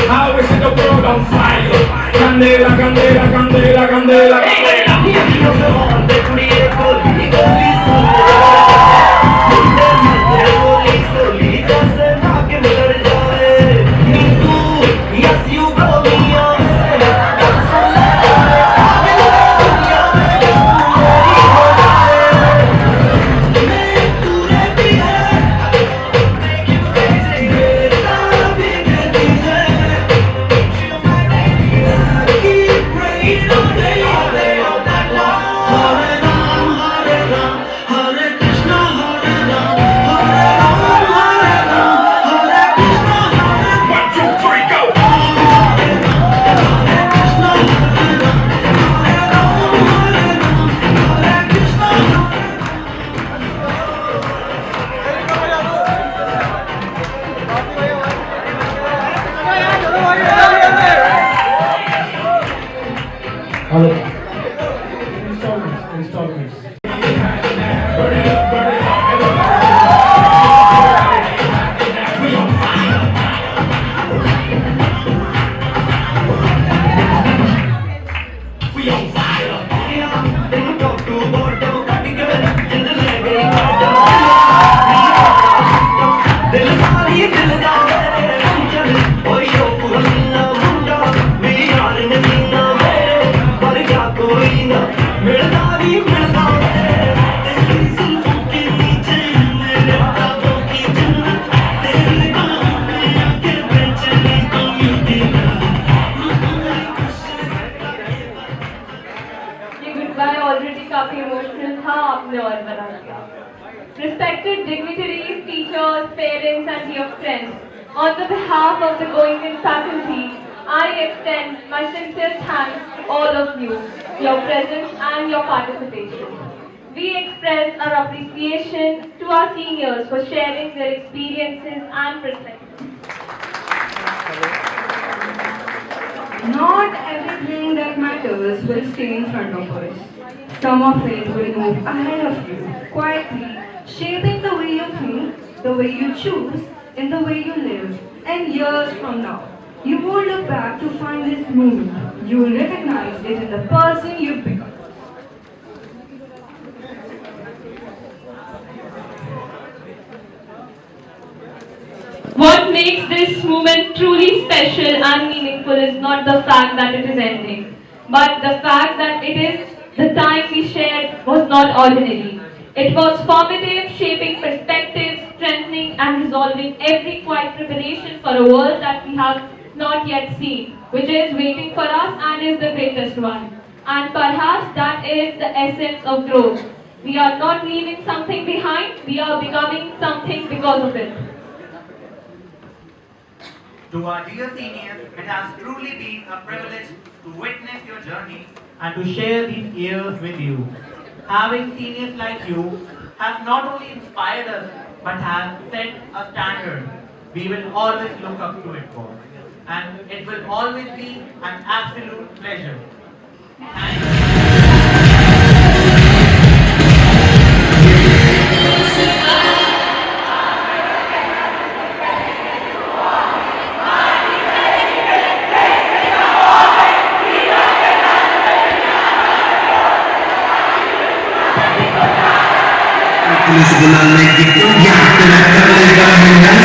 S4: I always set the world on fire. Candela, candela, candela, candela. Hey, I'm here to know someone that create
S2: Respected dignitaries, teachers, parents and dear friends, on the behalf of the Goenkan faculty, I extend my sincere thanks to all of you, your presence and your participation. We express our appreciation to our seniors for sharing their experiences and perspectives.
S1: Not everything that matters will stay in front of us. Some of it will move ahead of you, quietly, shaping the way you think, the way you choose, and the way you live. And years from now, you won't look back to find this moment. You will recognize it in the person you've become.
S2: What makes this moment truly special and meaningful is not the fact that it is ending, but the fact that it is the time we shared was not ordinary. It was formative, shaping perspectives, strengthening and resolving every quiet preparation for a world that we have not yet seen, which is waiting for us and is the greatest one. And perhaps that is the essence of growth. We are not leaving something behind, we are becoming something because of it.
S3: To our dear seniors, it has truly been a privilege to witness your journey and to share these years with you. Having seniors like you has not only inspired us, but has set a standard we will always look up to it for. And it will always be an absolute pleasure.
S8: Pulis bulan gitu ya, telah terlebar dengan